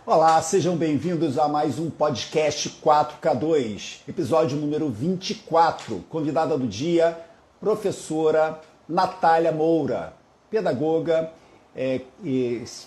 Olá, sejam bem-vindos a mais um podcast 4K2, episódio número 24. Convidada do dia, professora Natália Moura, pedagoga,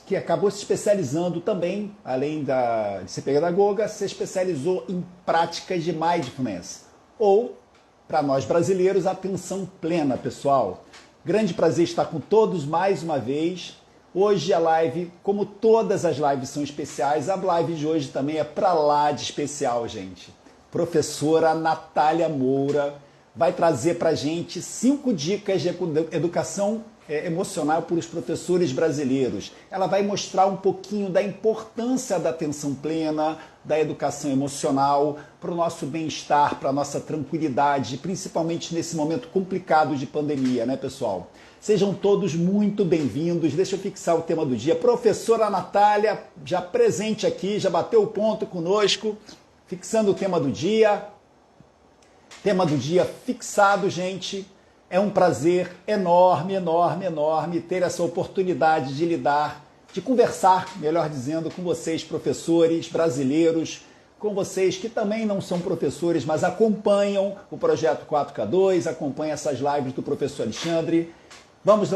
que acabou se especializando também, além de ser pedagoga, se especializou em práticas de mindfulness, ou, para nós brasileiros, atenção plena, pessoal. Grande prazer estar com todos mais uma vez. Hoje a live, como todas as lives são especiais, a live de hoje também é pra lá de especial, gente. Professora Natália Moura vai trazer pra gente 5 dicas de educação emocional para os professores brasileiros. Ela vai mostrar um pouquinho da importância da atenção plena, da educação emocional, para o nosso bem-estar, para a nossa tranquilidade, principalmente nesse momento complicado de pandemia, né, pessoal? Sejam todos muito bem-vindos. Deixa eu fixar o tema do dia. Professora Natália, já presente aqui, já bateu o ponto conosco, fixando o tema do dia. Tema do dia fixado, gente. É um prazer enorme, enorme, enorme ter essa oportunidade de lidar, de conversar, melhor dizendo, com vocês, professores brasileiros, com vocês que também não são professores, mas acompanham o projeto 4K2, acompanham essas lives do professor Alexandre. Vamos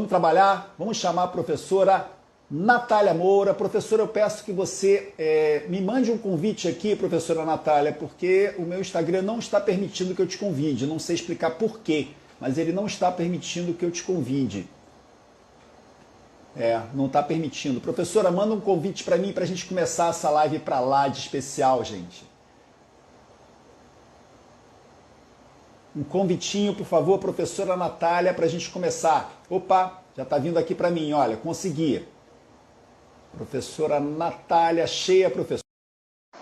trabalhar, vamos chamar a professora Natália Moura. Professora, eu peço que você me mande um convite aqui, professora Natália, porque o meu Instagram não está permitindo que eu te convide. Não sei explicar por quê, mas ele não está permitindo que eu te convide. Não está permitindo. Professora, manda um convite para mim para a gente começar essa live para lá de especial, gente. Um convitinho, por favor, professora Natália, para a gente começar. Opa, já está vindo aqui para mim, olha, consegui. Professora Natália, cheia, professora.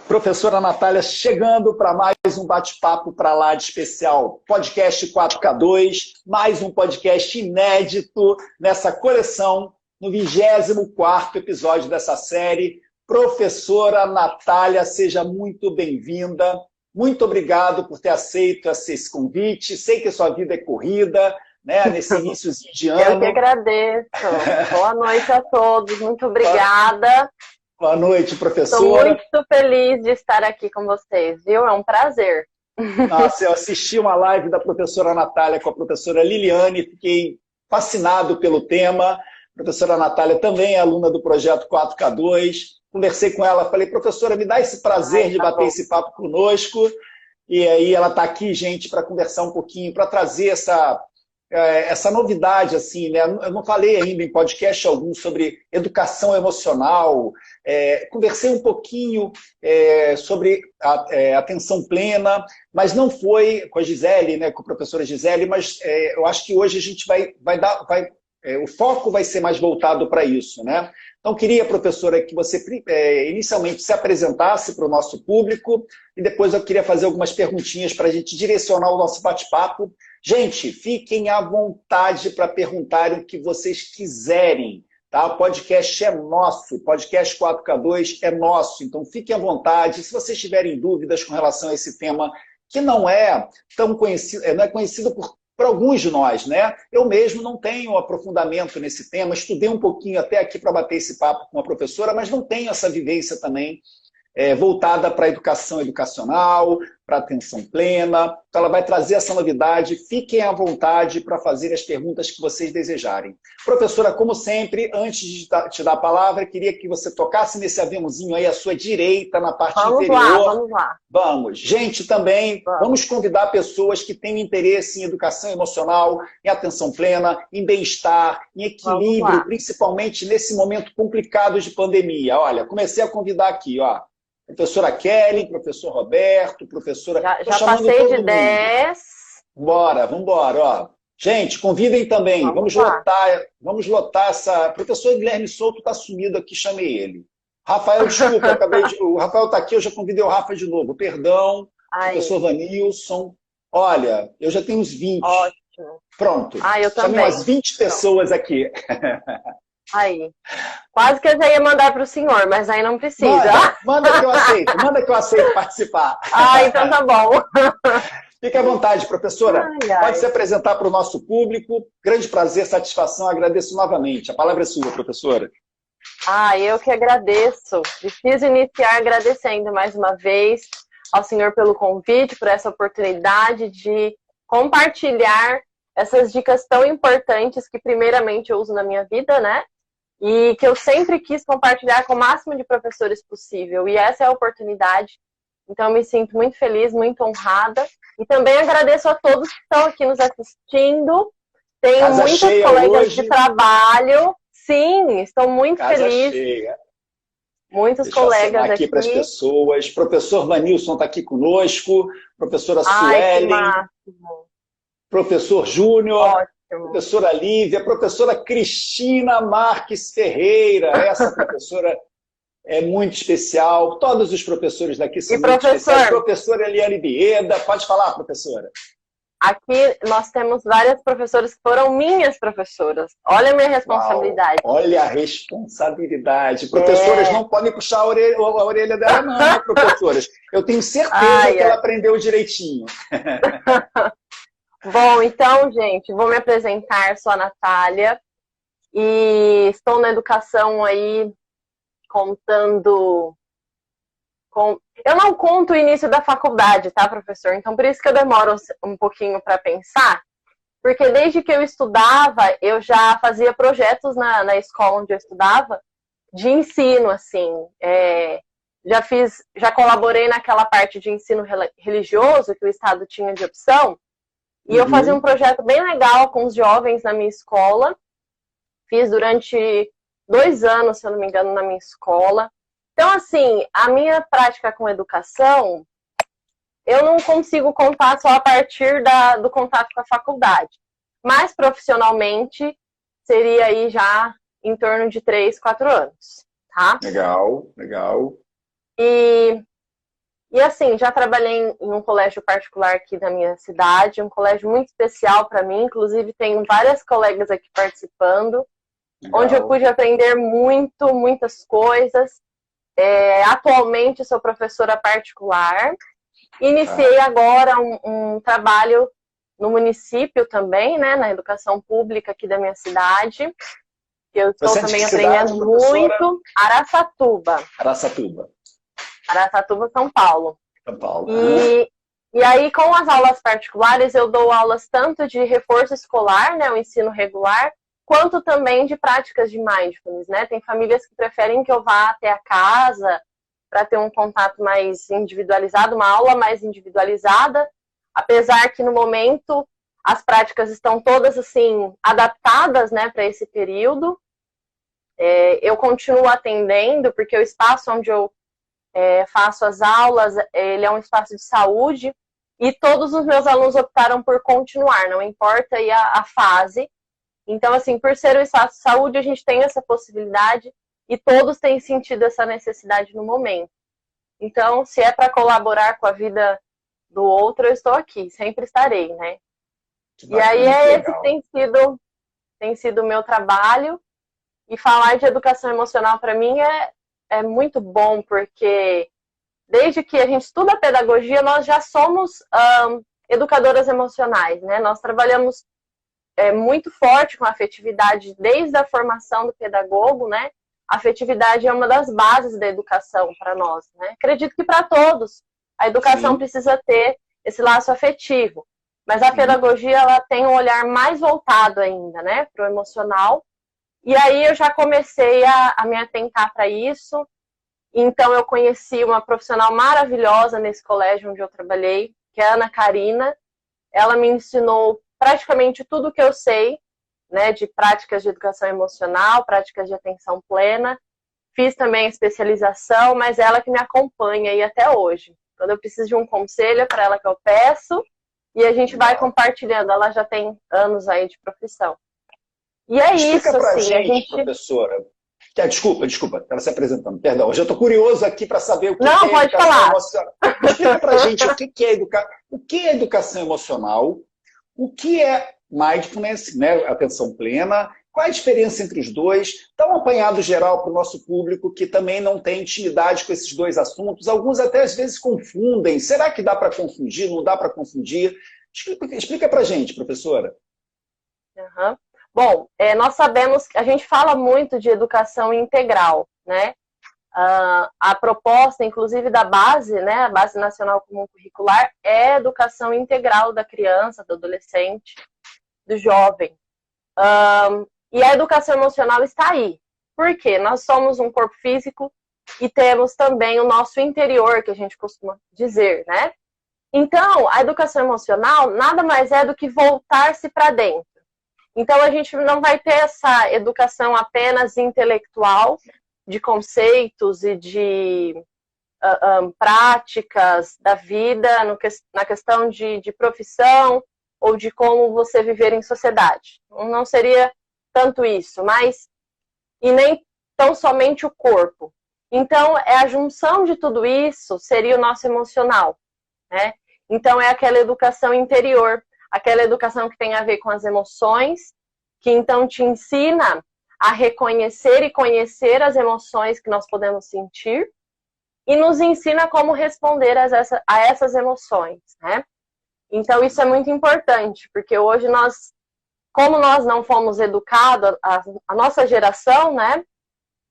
Professora Natália chegando para mais um bate-papo para lá de especial. Podcast 4K2, mais um podcast inédito nessa coleção, no 24º episódio dessa série. Professora Natália, seja muito bem-vinda. Muito obrigado por ter aceito esse convite. Sei que a sua vida é corrida, né, nesse iníciozinho de ano. Eu que agradeço. Boa noite a todos. Muito obrigada. Boa noite, professora. Estou muito feliz de estar aqui com vocês, viu? É um prazer. Nossa, eu assisti uma live da professora Natália com a professora Liliane, fiquei fascinado pelo tema. A professora Natália também é aluna do projeto 4K2. Conversei com ela, falei, professora, me dá esse prazer de bater esse papo conosco. E aí ela está aqui, gente, para conversar um pouquinho, para trazer essa novidade, assim, né? Eu não falei ainda em podcast algum sobre educação emocional. Conversei um pouquinho sobre atenção plena, mas não foi com a Gisele, né, com a professora Gisele, mas eu acho que hoje a gente o foco vai ser mais voltado para isso, né? Então, queria, professora, que você inicialmente se apresentasse para o nosso público e depois eu queria fazer algumas perguntinhas para a gente direcionar o nosso bate-papo. Gente, fiquem à vontade para perguntarem o que vocês quiserem, tá? O podcast é nosso, o podcast 4K2 é nosso, então fiquem à vontade. Se vocês tiverem dúvidas com relação a esse tema, que não é tão conhecido, não é conhecido por alguns de nós, né? Eu mesmo não tenho aprofundamento nesse tema, estudei um pouquinho até aqui para bater esse papo com a professora, mas não tenho essa vivência também voltada para a educação educacional, para a atenção plena. Então, ela vai trazer essa novidade. Fiquem à vontade para fazer as perguntas que vocês desejarem. Professora, como sempre, antes de te dar a palavra, queria que você tocasse nesse aviãozinho aí à sua direita, na parte inferior. Vamos lá. Vamos. Gente, também vamos convidar pessoas que têm interesse em educação emocional, em atenção plena, em bem-estar, em equilíbrio, principalmente nesse momento complicado de pandemia. Olha, comecei a convidar aqui, ó. Professora Kelly, professor Roberto, professora... Já passei de 10. Vamos embora, ó. Gente, convidem também. Vamos lotar essa... Professor Guilherme Souto está sumido aqui, chamei ele. Rafael, desculpa, o Rafael está aqui, eu já convidei o Rafa de novo. Perdão, professor Vanilson. Olha, eu já tenho uns 20. Ótimo. Pronto. Eu também. Chamei umas 20 pessoas aqui. Aí. Quase que eu já ia mandar para o senhor, mas aí não precisa. Manda que eu aceito participar. Então tá bom. Fique à vontade, professora. Pode se apresentar para o nosso público. Grande prazer, satisfação, agradeço novamente. A palavra é sua, professora. Eu que agradeço. Preciso iniciar agradecendo mais uma vez ao senhor pelo convite, por essa oportunidade de compartilhar essas dicas tão importantes que primeiramente eu uso na minha vida, né? E que eu sempre quis compartilhar com o máximo de professores possível. E essa é a oportunidade. Então eu me sinto muito feliz, muito honrada. E também agradeço a todos que estão aqui nos assistindo. Tenho Casa muitos cheia colegas hoje. de trabalho. Sim, estou muito Casa feliz. cheia. Muitos Deixa eu colegas aqui para as pessoas. Professor Vanilson está aqui conosco. Professora Ai, que Suelen. máximo. Professor Júnior. Ótimo. Professora Lívia. Professora Cristina Marques Ferreira. Essa professora é muito especial. Todos os professores daqui são muito especiais. Professora Eliane Bieda. Pode falar, professora. Aqui nós temos várias professoras que foram minhas professoras. Olha a minha responsabilidade. Uau, olha a responsabilidade. Professoras não podem puxar a orelha dela, não, né, professoras? Eu tenho certeza que ela aprendeu direitinho. Bom, então, gente, vou me apresentar. Sou a Natália e estou na educação aí contando... Eu não conto o início da faculdade, tá, professor? Então, por isso que eu demoro um pouquinho para pensar, porque desde que eu estudava, eu já fazia projetos na escola onde eu estudava, de ensino, assim. Já colaborei naquela parte de ensino religioso que o Estado tinha de opção, e eu fazia um projeto bem legal com os jovens na minha escola. Fiz durante 2 anos, se eu não me engano, na minha escola. Então, assim, a minha prática com educação, eu não consigo contar só a partir do contato com a faculdade. Mas, profissionalmente, seria aí já em torno de 3, 4 anos, tá? Legal, legal. E assim, já trabalhei em um colégio particular aqui da minha cidade, um colégio muito especial para mim, inclusive tenho várias colegas aqui participando, legal, onde eu pude aprender muitas coisas. Atualmente sou professora particular. Iniciei agora um trabalho no município também, né, na educação pública aqui da minha cidade. Eu estou também aprendendo muito. Araçatuba. Araçatuba, São Paulo. São Paulo. E aí, com as aulas particulares, eu dou aulas tanto de reforço escolar, né, o ensino regular, quanto também de práticas de mindfulness, né? Tem famílias que preferem que eu vá até a casa para ter um contato mais individualizado, uma aula mais individualizada, apesar que no momento as práticas estão todas assim adaptadas, né, para esse período. Eu continuo atendendo, porque o espaço onde eu faço as aulas, ele é um espaço de saúde, e todos os meus alunos optaram por continuar, não importa aí a fase. Então, assim, por ser um espaço de saúde, a gente tem essa possibilidade e todos têm sentido essa necessidade no momento. Então, se é para colaborar com a vida do outro, eu estou aqui, sempre estarei, né? E aí esse tem sido o meu trabalho. E falar de educação emocional para mim é muito bom, porque desde que a gente estuda pedagogia, nós já somos educadoras emocionais, né? Nós trabalhamos muito forte com a afetividade desde a formação do pedagogo, né? A afetividade é uma das bases da educação para nós, né? Acredito que para todos a educação precisa ter esse laço afetivo, mas a pedagogia ela tem um olhar mais voltado ainda, né? Para o emocional. E aí eu já comecei a me atentar para isso. Então eu conheci uma profissional maravilhosa nesse colégio onde eu trabalhei, que é a Ana Karina. Ela me ensinou praticamente tudo o que eu sei, né, de práticas de educação emocional, práticas de atenção plena. Fiz também especialização, mas ela que me acompanha aí até hoje. Quando eu preciso de um conselho, é para ela que eu peço, e a gente vai compartilhando. Ela já tem anos aí de profissão. E é Explica isso, pra assim, gente, professora. Desculpa, estava se apresentando, perdão. Eu já estou curioso aqui para saber o que é educação emocional. Explica pra gente o que é educação emocional, o que é mindfulness, né, atenção plena, qual a diferença entre os dois? Dá um apanhado geral para o nosso público que também não tem intimidade com esses dois assuntos. Alguns até às vezes confundem. Será que dá para confundir? Não dá para confundir? Explica para a gente, professora. Bom, nós sabemos que a gente fala muito de educação integral, né? A proposta, inclusive, da base, né, a Base Nacional Comum Curricular, é a educação integral da criança, do adolescente, do jovem. E a educação emocional está aí. Por quê? Nós somos um corpo físico e temos também o nosso interior, que a gente costuma dizer, né? Então, a educação emocional nada mais é do que voltar-se para dentro. Então, a gente não vai ter essa educação apenas intelectual, de conceitos e de práticas da vida, na questão de profissão ou de como você viver em sociedade. Não seria tanto isso, mas e nem tão somente o corpo. Então, a junção de tudo isso seria o nosso emocional, né? Então, é aquela educação interior, aquela educação que tem a ver com as emoções, que então te ensina a reconhecer e conhecer as emoções que nós podemos sentir e nos ensina como responder a essas emoções, né? Então, isso é muito importante, porque hoje como nós não fomos educados, a nossa geração, né,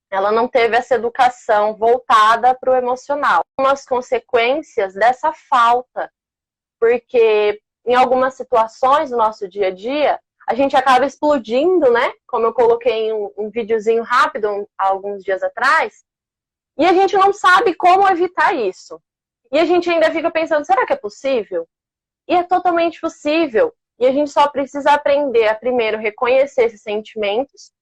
ela não teve essa educação voltada para o emocional. Umas consequências dessa falta, porque em algumas situações do nosso dia a dia, a gente acaba explodindo, né? Como eu coloquei em um videozinho rápido há alguns dias atrás, e a gente não sabe como evitar isso. E a gente ainda fica pensando, será que é possível? E é totalmente possível. E a gente só precisa aprender a primeiro reconhecer esses sentimentos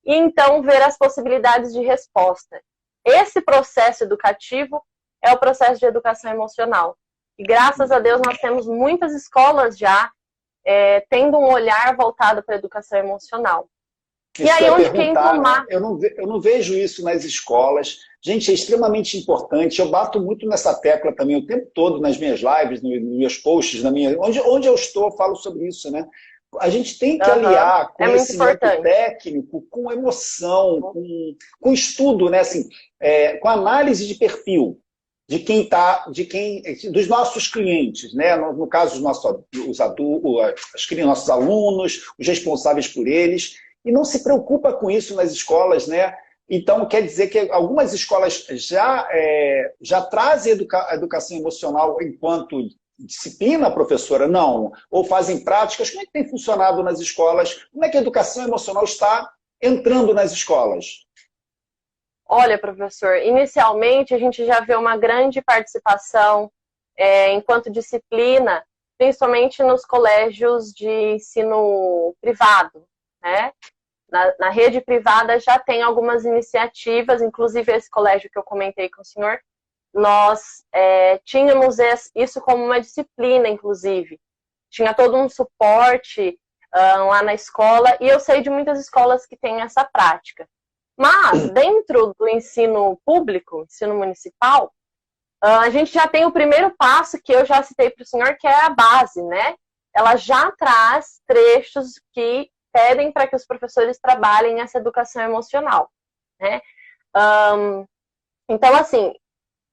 e então ver as possibilidades de resposta. Esse processo educativo é o processo de educação emocional. E graças a Deus nós temos muitas escolas já tendo um olhar voltado para a educação emocional. Isso e aí onde quem tomar... Eu não vejo isso nas escolas. Gente, é extremamente importante. Eu bato muito nessa tecla também o tempo todo nas minhas lives, nos meus posts, onde eu estou, eu falo sobre isso, né? A gente tem que aliar conhecimento técnico com emoção, com estudo, né? Assim, com análise de perfil dos nossos clientes, né? No caso, os nossos alunos, os responsáveis por eles, e não se preocupa com isso nas escolas, né? Então, quer dizer que algumas escolas já trazem a educação emocional enquanto disciplina, professora? Não. Ou fazem práticas? Como é que tem funcionado nas escolas? Como é que a educação emocional está entrando nas escolas? Olha, professor, inicialmente a gente já vê uma grande participação enquanto disciplina, principalmente nos colégios de ensino privado, né? Na rede privada já tem algumas iniciativas, inclusive esse colégio que eu comentei com o senhor, nós tínhamos isso como uma disciplina, inclusive. Tinha todo um suporte lá na escola, e eu sei de muitas escolas que têm essa prática. Mas, dentro do ensino público, ensino municipal, a gente já tem o primeiro passo, que eu já citei para o senhor, que é a base, né? Ela já traz trechos que pedem para que os professores trabalhem essa educação emocional, né? Então, assim,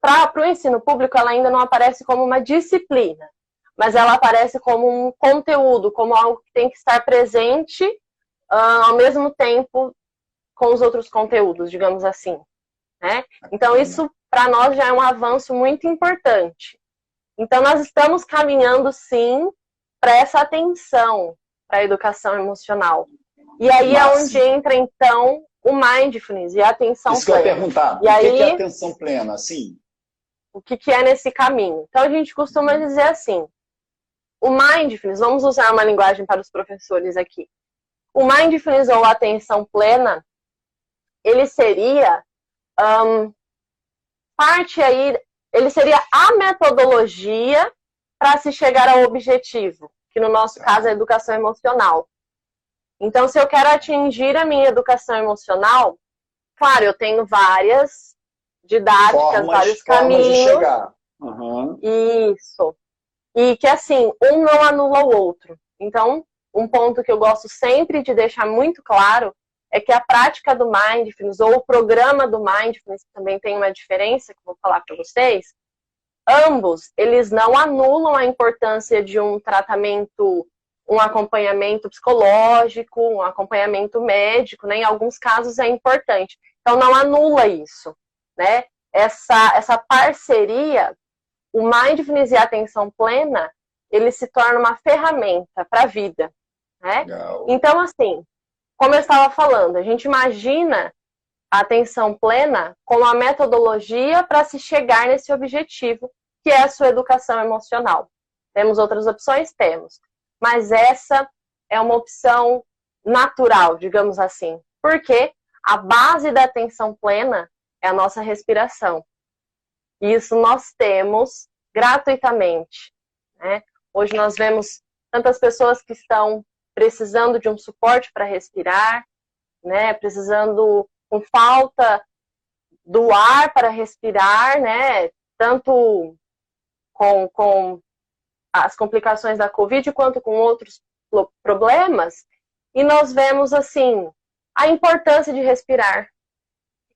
para o ensino público, ela ainda não aparece como uma disciplina, mas ela aparece como um conteúdo, como algo que tem que estar presente ao mesmo tempo com os outros conteúdos, digamos assim, né? Então, isso, para nós, já é um avanço muito importante. Então, nós estamos caminhando, sim, para essa atenção para a educação emocional. E aí é onde entra, então, o mindfulness e a atenção plena. Isso que eu ia perguntar. O que é a atenção plena, assim? O que é nesse caminho? Então, a gente costuma dizer assim, o mindfulness, vamos usar uma linguagem para os professores aqui. O mindfulness ou a atenção plena, ele seria ele seria a metodologia para se chegar ao objetivo, que no nosso caso é a educação emocional. Então, se eu quero atingir a minha educação emocional, claro, eu tenho várias didáticas, vários caminhos. De chegar. Isso. E que, assim, um não anula o outro. Então, um ponto que eu gosto sempre de deixar muito claro é que a prática do Mindfulness, ou o programa do Mindfulness, também tem uma diferença, que eu vou falar para vocês, ambos, eles não anulam a importância de um tratamento um acompanhamento psicológico, um acompanhamento médico, né? Em alguns casos é importante. Então, não anula isso, né? Essa parceria, o Mindfulness e a atenção plena, ele se torna uma ferramenta para a vida, né? Então, assim, como eu estava falando, a gente imagina a atenção plena como a metodologia para se chegar nesse objetivo, que é a sua educação emocional. Temos outras opções? Temos. Mas essa é uma opção natural, digamos assim. Porque a base da atenção plena é a nossa respiração. E isso nós temos gratuitamente, né? Hoje nós vemos tantas pessoas que estão precisando de um suporte para respirar, né? Precisando, com falta do ar para respirar, né? Tanto com as complicações da Covid quanto com outros problemas. E nós vemos, assim, a importância de respirar.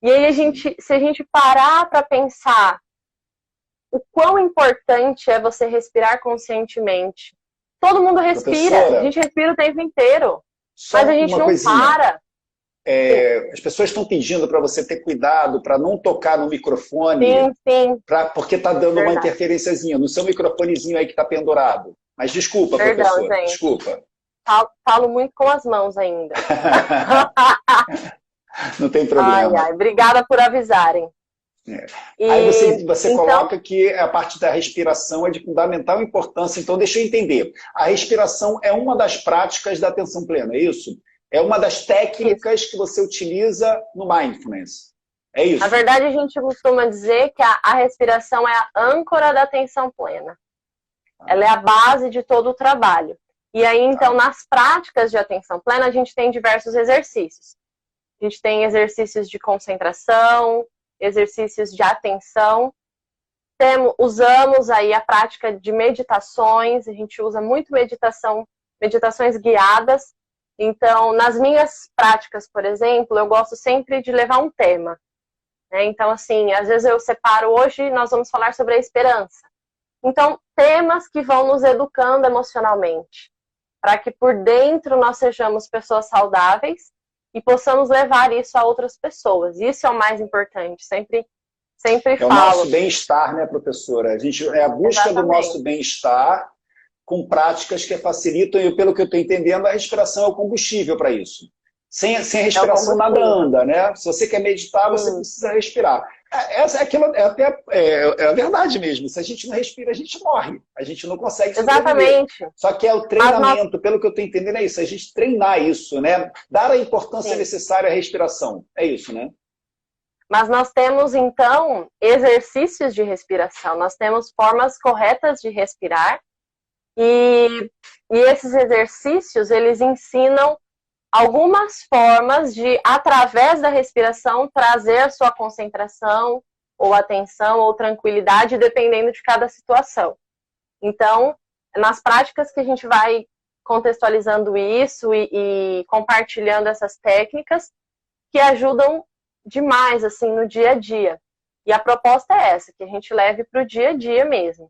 E aí, se a gente parar para pensar o quão importante é você respirar conscientemente. Todo mundo respira, a gente respira o tempo inteiro, mas a gente não para. As pessoas estão pedindo para você ter cuidado, para não tocar no microfone, porque está dando uma interferênciazinha no seu microfonezinho aí que está pendurado. Mas desculpa, professora, gente. Desculpa. Falo muito com as mãos ainda. Não tem problema. Obrigada por avisarem. Aí você coloca que a parte da respiração é de fundamental importância. Então, deixa eu entender. A respiração é uma das práticas da atenção plena, é isso? É uma das técnicas que você utiliza no Mindfulness. É isso? Na verdade, a gente costuma dizer que a respiração é a âncora da atenção plena. Ela é a base de todo o trabalho. E aí, então, nas práticas de atenção plena, a gente tem diversos exercícios. A gente tem exercícios de concentração, exercícios de atenção. Usamos aí a prática de meditações, a gente usa muito meditações guiadas. Então, nas minhas práticas, por exemplo, eu gosto sempre de levar um tema, né? Então, assim, às vezes eu separo, hoje nós vamos falar sobre a esperança. Então, temas que vão nos educando emocionalmente, para que por dentro nós sejamos pessoas saudáveis e possamos levar isso a outras pessoas. Isso é o mais importante, sempre falo. É o nosso bem-estar, né, professora? É a busca do nosso bem-estar com práticas que facilitam, e pelo que eu estou entendendo, a respiração é o combustível para isso. Sem a respiração nada anda, né? Se você quer meditar, você precisa respirar. É a verdade mesmo. Se a gente não respira, a gente morre. A gente não consegue sobreviver. Exatamente. Só que é o treinamento, pelo que eu estou entendendo, é isso. A gente treinar isso, né? Dar a importância necessária à respiração. É isso, né? Mas nós temos, então, exercícios de respiração. Nós temos formas corretas de respirar. E esses exercícios, eles ensinam algumas formas de, através da respiração, trazer a sua concentração, ou atenção, ou tranquilidade, dependendo de cada situação. Então, nas práticas que a gente vai contextualizando isso e compartilhando essas técnicas, que ajudam demais, assim, no dia a dia. E a proposta é essa, que a gente leve para o dia a dia mesmo.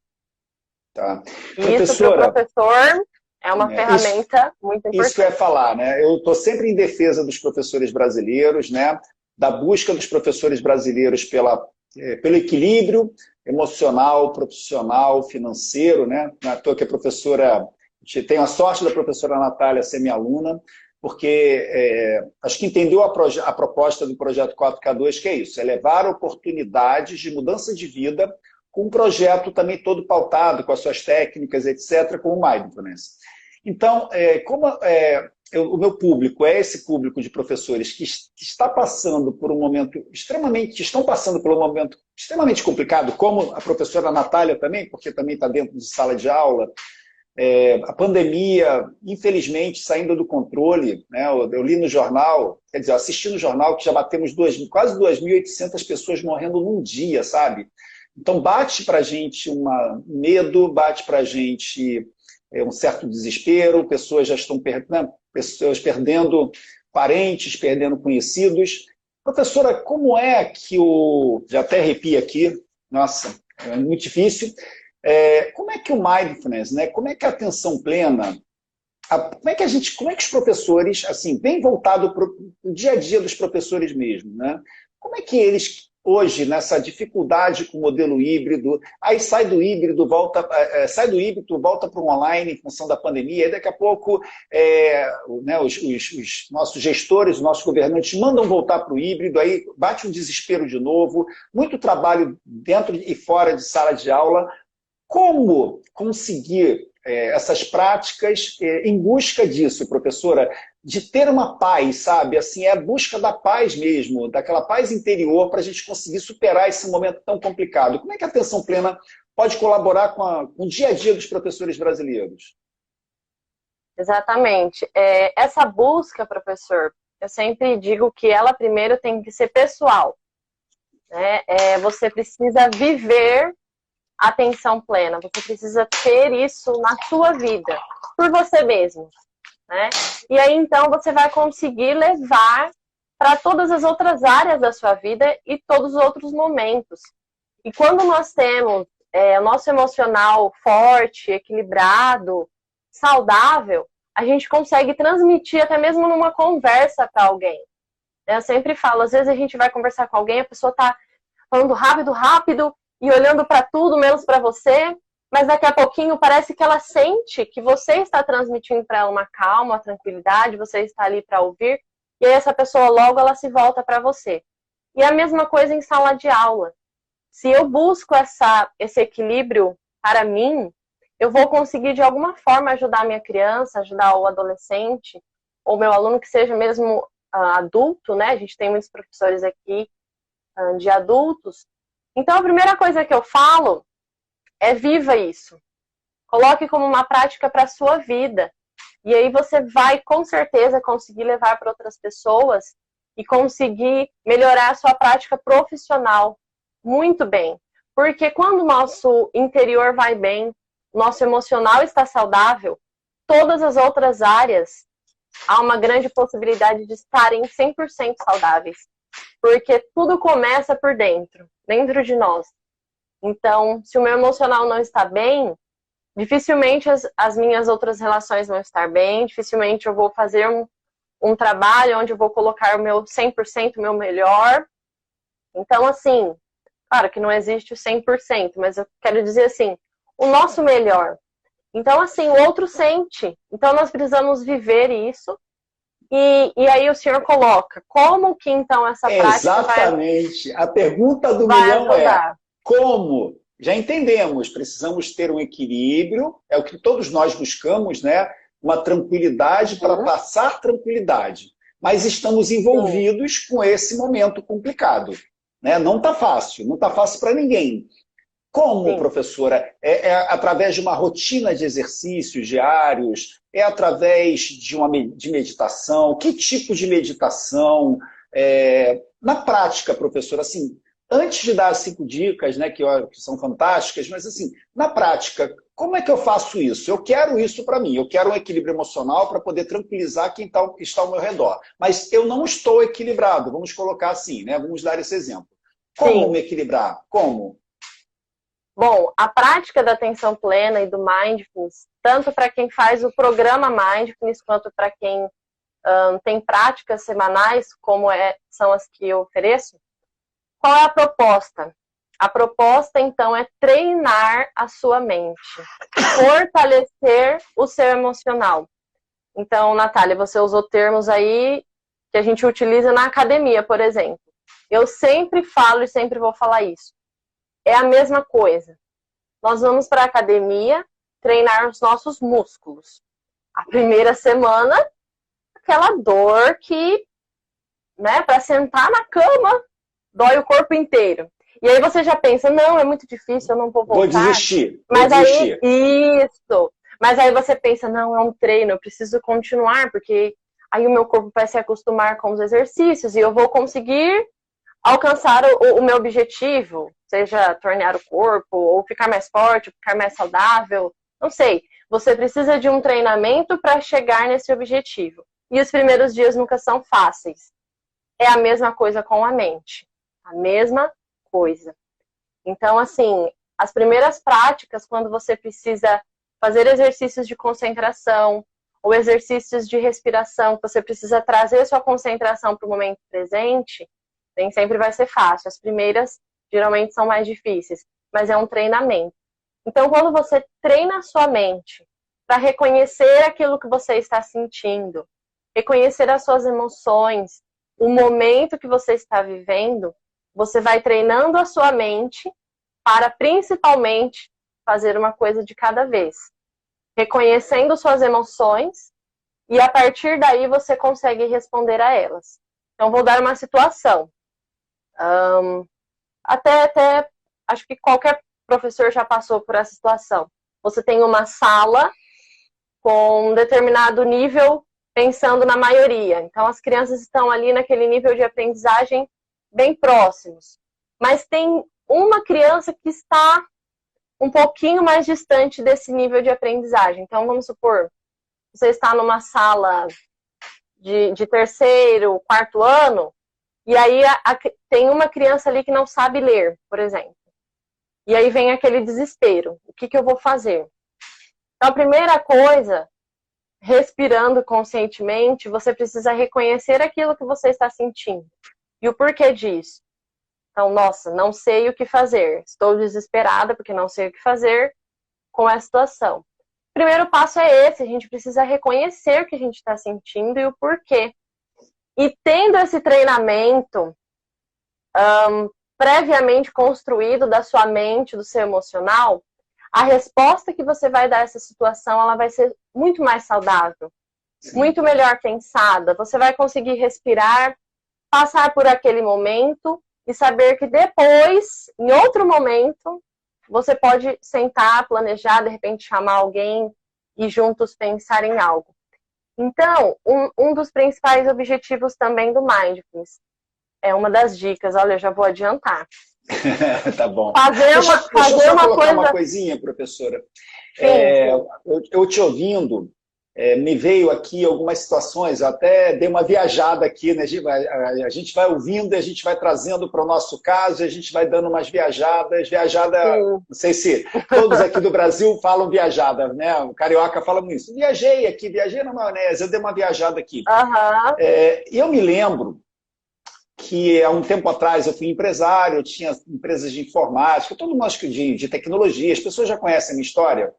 Tá. Isso para o professor é uma ferramenta muito importante. Isso que eu ia falar, né? Eu estou sempre em defesa dos professores brasileiros, né? Da busca dos professores brasileiros pelo equilíbrio emocional, profissional, financeiro, né? Não é à toa que a professora... Tenho a sorte da professora Natália ser minha aluna, porque acho que entendeu a proposta do Projeto 4K2, que é isso, é levar oportunidades de mudança de vida com um projeto também todo pautado, com as suas técnicas, etc., com o Mindfulness. Então, o meu público é esse público de professores que está passando por um momento estão passando por um momento extremamente complicado, como a professora Natália também, porque também está dentro de sala de aula. A pandemia, infelizmente, saindo do controle, né? Eu li no jornal, quer dizer, assisti no jornal que já batemos quase 2.800 pessoas morrendo num dia, sabe? Então bate para a gente um medo, bate para a gente um certo desespero, pessoas já estão pessoas perdendo parentes, perdendo conhecidos. Professora, como é que já até arrepia aqui, nossa, é muito difícil. Como é que o Mindfulness, né? Como é que a atenção plena como é que os professores, assim, bem voltado para o dia a dia dos professores mesmo, né? Como é que eles, hoje, nessa dificuldade com o modelo híbrido, aí sai do híbrido, volta para o online em função da pandemia, aí daqui a pouco né, os nossos gestores, os nossos governantes mandam voltar para o híbrido, aí bate um desespero de novo, muito trabalho dentro e fora de sala de aula. Como conseguir essas práticas em busca disso, professora? De ter uma paz, sabe? Assim, é a busca da paz mesmo, daquela paz interior para a gente conseguir superar esse momento tão complicado. Como é que a atenção plena pode colaborar com o dia a dia dos professores brasileiros? Exatamente. Essa busca, professor, eu sempre digo que ela primeiro tem que ser pessoal, né? Você precisa viver atenção plena, você precisa ter isso na sua vida, por você mesmo, né? E aí, então, você vai conseguir levar para todas as outras áreas da sua vida e todos os outros momentos. E quando nós temos o nosso emocional forte, equilibrado, saudável, a gente consegue transmitir até mesmo numa conversa para alguém. Eu sempre falo, às vezes a gente vai conversar com alguém, a pessoa está falando rápido, e olhando para tudo, menos para você, mas daqui a pouquinho parece que ela sente que você está transmitindo para ela uma calma, uma tranquilidade, você está ali para ouvir, e aí essa pessoa logo ela se volta para você. E a mesma coisa em sala de aula. Se eu busco esse equilíbrio para mim, eu vou conseguir de alguma forma ajudar a minha criança, ajudar o adolescente, ou meu aluno que seja mesmo adulto, né? A gente tem muitos professores aqui de adultos. Então, a primeira coisa que eu falo é viva isso. Coloque como uma prática para a sua vida. E aí você vai, com certeza, conseguir levar para outras pessoas e conseguir melhorar a sua prática profissional muito bem. Porque quando o nosso interior vai bem, nosso emocional está saudável, todas as outras áreas há uma grande possibilidade de estarem 100% saudáveis. Porque tudo começa por dentro de nós. Então, se o meu emocional não está bem, dificilmente as minhas outras relações vão estar bem, dificilmente eu vou fazer um trabalho onde eu vou colocar o meu 100%, o meu melhor. Então, assim, claro que não existe o 100%, mas eu quero dizer assim, o nosso melhor. Então, assim, o outro sente. Então, nós precisamos viver isso. E aí o senhor coloca, como que então essa prática Exatamente. A pergunta do milhão é, como? Já entendemos, precisamos ter um equilíbrio, é o que todos nós buscamos, né? Uma tranquilidade para passar tranquilidade. Mas estamos envolvidos com esse momento complicado, né? Não está fácil para ninguém. Como, professora? É através de uma rotina de exercícios diários? É através de meditação? Que tipo de meditação? Na prática, professora, assim, antes de dar as 5 dicas, né, que são fantásticas, mas assim, na prática, como é que eu faço isso? Eu quero isso para mim, eu quero um equilíbrio emocional para poder tranquilizar quem está ao meu redor. Mas eu não estou equilibrado, vamos colocar assim, né? Vamos dar esse exemplo. Como me equilibrar? Como? Bom, a prática da atenção plena e do Mindfulness, tanto para quem faz o programa Mindfulness, quanto para quem tem práticas semanais, como são as que eu ofereço, qual é a proposta? A proposta, então, é treinar a sua mente, fortalecer o seu emocional. Então, Natália, você usou termos aí que a gente utiliza na academia, por exemplo. Eu sempre falo e sempre vou falar isso. É a mesma coisa. Nós vamos para a academia treinar os nossos músculos. A primeira semana, aquela dor que, né, para sentar na cama, dói o corpo inteiro. E aí você já pensa, não, é muito difícil, eu não vou voltar. Vou desistir. Isso. Mas aí você pensa, não, é um treino, eu preciso continuar, porque aí o meu corpo vai se acostumar com os exercícios e eu vou conseguir alcançar o meu objetivo, seja tornear o corpo, ou ficar mais forte, ou ficar mais saudável, não sei. Você precisa de um treinamento para chegar nesse objetivo. E os primeiros dias nunca são fáceis. É a mesma coisa com a mente. A mesma coisa. Então, assim, as primeiras práticas, quando você precisa fazer exercícios de concentração, ou exercícios de respiração, que você precisa trazer sua concentração para o momento presente, nem sempre vai ser fácil. As primeiras, geralmente, são mais difíceis, mas é um treinamento. Então, quando você treina a sua mente para reconhecer aquilo que você está sentindo, reconhecer as suas emoções, o momento que você está vivendo, você vai treinando a sua mente para, principalmente, fazer uma coisa de cada vez. Reconhecendo suas emoções e, a partir daí, você consegue responder a elas. Então, vou dar uma situação. Até acho que qualquer professor já passou por essa situação. Você tem uma sala com um determinado nível, pensando na maioria. Então, as crianças estão ali naquele nível de aprendizagem bem próximos. Mas tem uma criança que está um pouquinho mais distante desse nível de aprendizagem. Então, vamos supor, você está numa sala de terceiro, quarto ano, e aí tem uma criança ali que não sabe ler, por exemplo. E aí vem aquele desespero. O que eu vou fazer? Então, a primeira coisa, respirando conscientemente, você precisa reconhecer aquilo que você está sentindo. E o porquê disso? Então, nossa, não sei o que fazer. Estou desesperada porque não sei o que fazer com essa situação. O primeiro passo é esse. A gente precisa reconhecer o que a gente está sentindo e o porquê. E tendo esse treinamento previamente construído da sua mente, do seu emocional, a resposta que você vai dar a essa situação, ela vai ser muito mais saudável, muito melhor pensada. Você vai conseguir respirar, passar por aquele momento e saber que depois, em outro momento, você pode sentar, planejar, de repente chamar alguém e juntos pensar em algo. Então, um dos principais objetivos também do Mindfulness, é uma das dicas, olha, eu já vou adiantar. Tá bom. Deixa eu só colocar uma coisinha, professora. Sim. Eu te ouvindo, me veio aqui algumas situações, eu até dei uma viajada aqui, né? A gente vai ouvindo e a gente vai trazendo para o nosso caso, e a gente vai dando umas viajadas. Não sei se todos aqui do Brasil falam viajada, né? O carioca fala muito isso. Viajei na maionese, eu dei uma viajada aqui. Uhum. E eu me lembro que há um tempo atrás eu fui empresário, eu tinha empresas de informática, todo mundo de tecnologia, as pessoas já conhecem a minha história.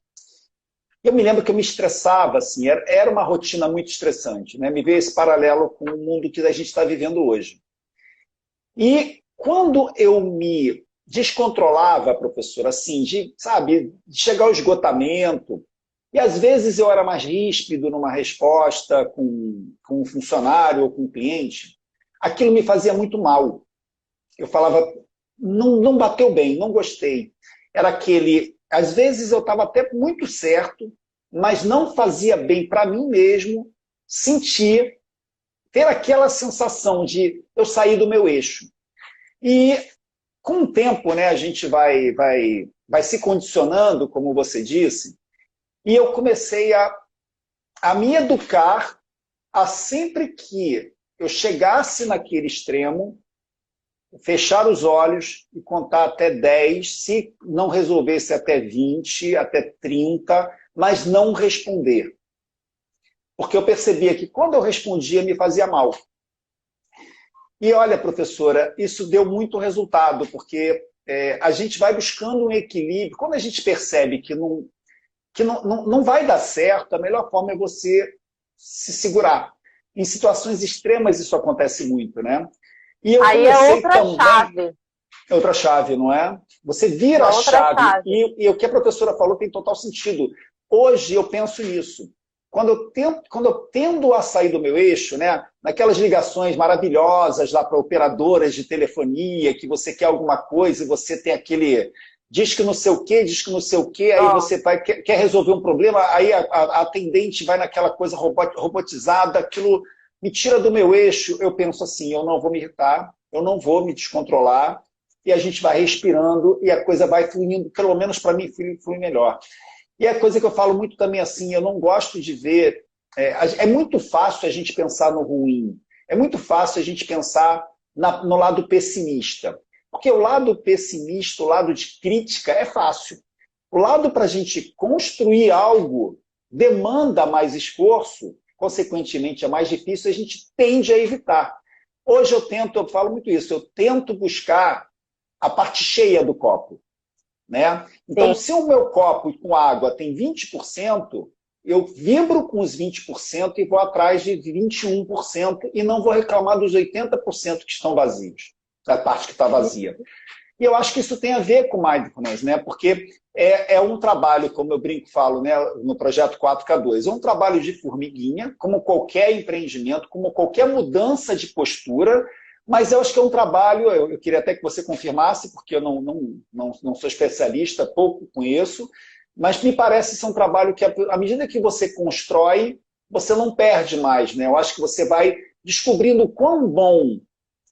E eu me lembro que eu me estressava, assim, era uma rotina muito estressante, né? Me veio esse paralelo com o mundo que a gente está vivendo hoje. E quando eu me descontrolava, professor, assim, de chegar ao esgotamento, e às vezes eu era mais ríspido numa resposta com um funcionário ou com um cliente, aquilo me fazia muito mal. Eu falava, não bateu bem, não gostei. Era aquele... Às vezes eu estava até muito certo, mas não fazia bem para mim mesmo ter aquela sensação de eu sair do meu eixo. E com o tempo, né, a gente vai se condicionando, como você disse, e eu comecei a me educar a sempre que eu chegasse naquele extremo, fechar os olhos e contar até 10, se não resolvesse até 20, até 30, mas não responder. Porque eu percebia que quando eu respondia, me fazia mal. E olha, professora, isso deu muito resultado, porque a gente vai buscando um equilíbrio. Quando a gente percebe que não vai dar certo, a melhor forma é você se segurar. Em situações extremas isso acontece muito, né? E eu aí é outra chave. É outra chave, não é? Você vira a chave. E o que a professora falou tem total sentido. Hoje eu penso nisso. Quando eu tendo a sair do meu eixo, né, naquelas ligações maravilhosas lá para operadoras de telefonia, que você quer alguma coisa e você tem aquele... Diz que não sei o quê, aí você quer resolver um problema, aí a atendente vai naquela coisa robotizada, aquilo me tira do meu eixo. Eu penso assim, eu não vou me irritar, eu não vou me descontrolar, e a gente vai respirando e a coisa vai fluindo, pelo menos para mim, flui melhor. E a coisa que eu falo muito também assim, eu não gosto de ver... É muito fácil a gente pensar no ruim, é muito fácil a gente pensar no lado pessimista. Porque o lado pessimista, o lado de crítica, é fácil. O lado para a gente construir algo demanda mais esforço, consequentemente é mais difícil, a gente tende a evitar. Hoje eu falo muito isso, eu tento buscar a parte cheia do copo, né? Então, se o meu copo com água tem 20%, eu vibro com os 20% e vou atrás de 21% e não vou reclamar dos 80% que estão vazios, da parte que está vazia. E eu acho que isso tem a ver com mindfulness, né? Porque é um trabalho, como eu brinco e falo, né, no projeto 4K2, é um trabalho de formiguinha, como qualquer empreendimento, como qualquer mudança de postura, mas eu acho que é um trabalho, eu queria até que você confirmasse, porque eu não sou especialista, pouco conheço, mas me parece ser um trabalho que, à medida que você constrói, você não perde mais, né? Eu acho que você vai descobrindo o quão bom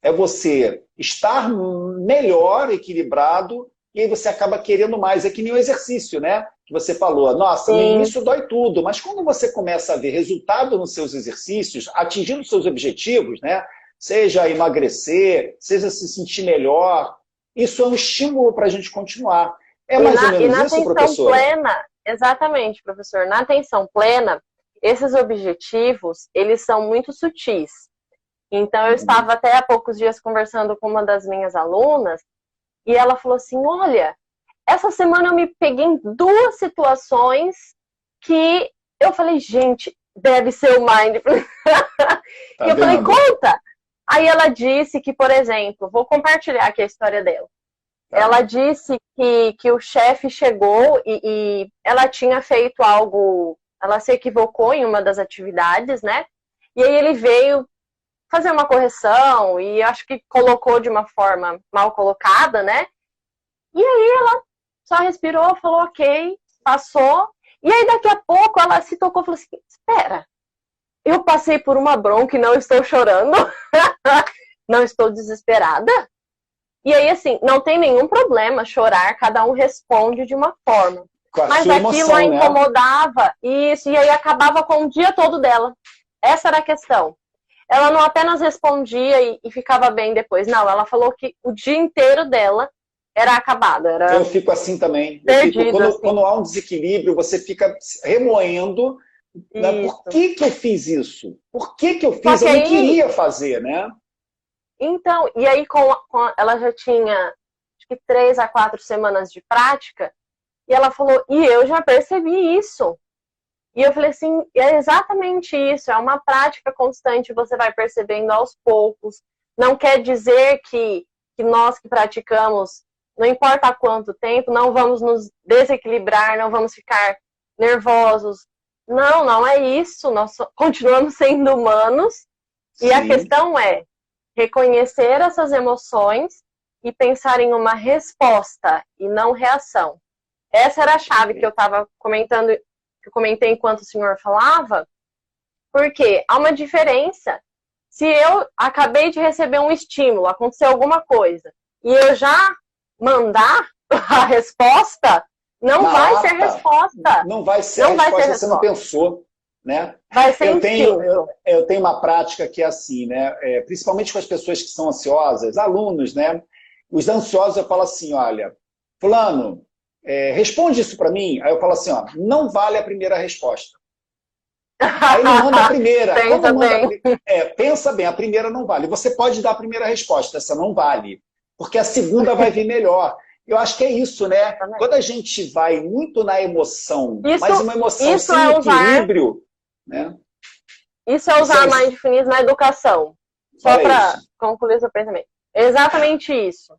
é você estar melhor, equilibrado, e aí você acaba querendo mais. É que nem o exercício, né? Que você falou, nossa, no início dói tudo, mas quando você começa a ver resultado nos seus exercícios, atingindo os seus objetivos, né? Seja emagrecer, seja se sentir melhor, isso é um estímulo para a gente continuar. É mais ou menos isso, professor? Plena, exatamente, professor. Na atenção plena, esses objetivos, eles são muito sutis. Então, eu estava até há poucos dias conversando com uma das minhas alunas e ela falou assim, olha, essa semana eu me peguei em 2 situações que eu falei, gente, deve ser o Mindfulness. E eu falei, conta! Aí ela disse que, por exemplo, vou compartilhar aqui a história dela. Ela disse que o chefe chegou e ela tinha feito algo, ela se equivocou em uma das atividades, né? E aí ele veio fazer uma correção e acho que colocou de uma forma mal colocada, né? E aí ela só respirou, falou ok, passou. E aí daqui a pouco ela se tocou e falou assim, espera, eu passei por uma bronca e não estou chorando, não estou desesperada. E aí, assim, não tem nenhum problema chorar, cada um responde de uma forma. Mas aquilo a incomodava, isso, e aí acabava com o dia todo dela. Essa era a questão. Ela não apenas respondia e ficava bem depois. Não, ela falou que o dia inteiro dela era acabado. Eu fico assim também. Quando há um desequilíbrio, você fica remoendo. Né? Por que eu fiz isso? Por que eu fiz? Eu não queria fazer, né? Então, e aí ela já tinha acho que 3 a 4 semanas de prática, e ela falou, e eu já percebi isso. E eu falei assim, é exatamente isso, é uma prática constante, você vai percebendo aos poucos. Não quer dizer que nós que praticamos, não importa há quanto tempo, não vamos nos desequilibrar, não vamos ficar nervosos. Não, não é isso, nós continuamos sendo humanos. E Sim. A questão é reconhecer essas emoções e pensar em uma resposta e não reação. Essa era a chave que eu estava comentando, que eu comentei enquanto o senhor falava, porque há uma diferença. Se eu acabei de receber um estímulo, aconteceu alguma coisa, e eu já mandar a resposta, não vai ser resposta. Não vai ser resposta, você não pensou. Né? Vai ser eu tenho uma prática que é assim, né? Principalmente com as pessoas que são ansiosas, alunos, né? Os ansiosos, eu falo assim, olha, fulano, responde isso para mim. Aí eu falo assim, ó, não vale a primeira resposta. Aí não manda a primeira. Pensa bem, a primeira não vale. Você pode dar a primeira resposta, essa não vale. Porque a segunda vai vir melhor. Eu acho que é isso, né? Quando a gente vai muito na emoção, mas uma emoção sem equilíbrio... Né? Isso é usar a mindfulness na educação. Só para concluir seu pensamento. Exatamente isso.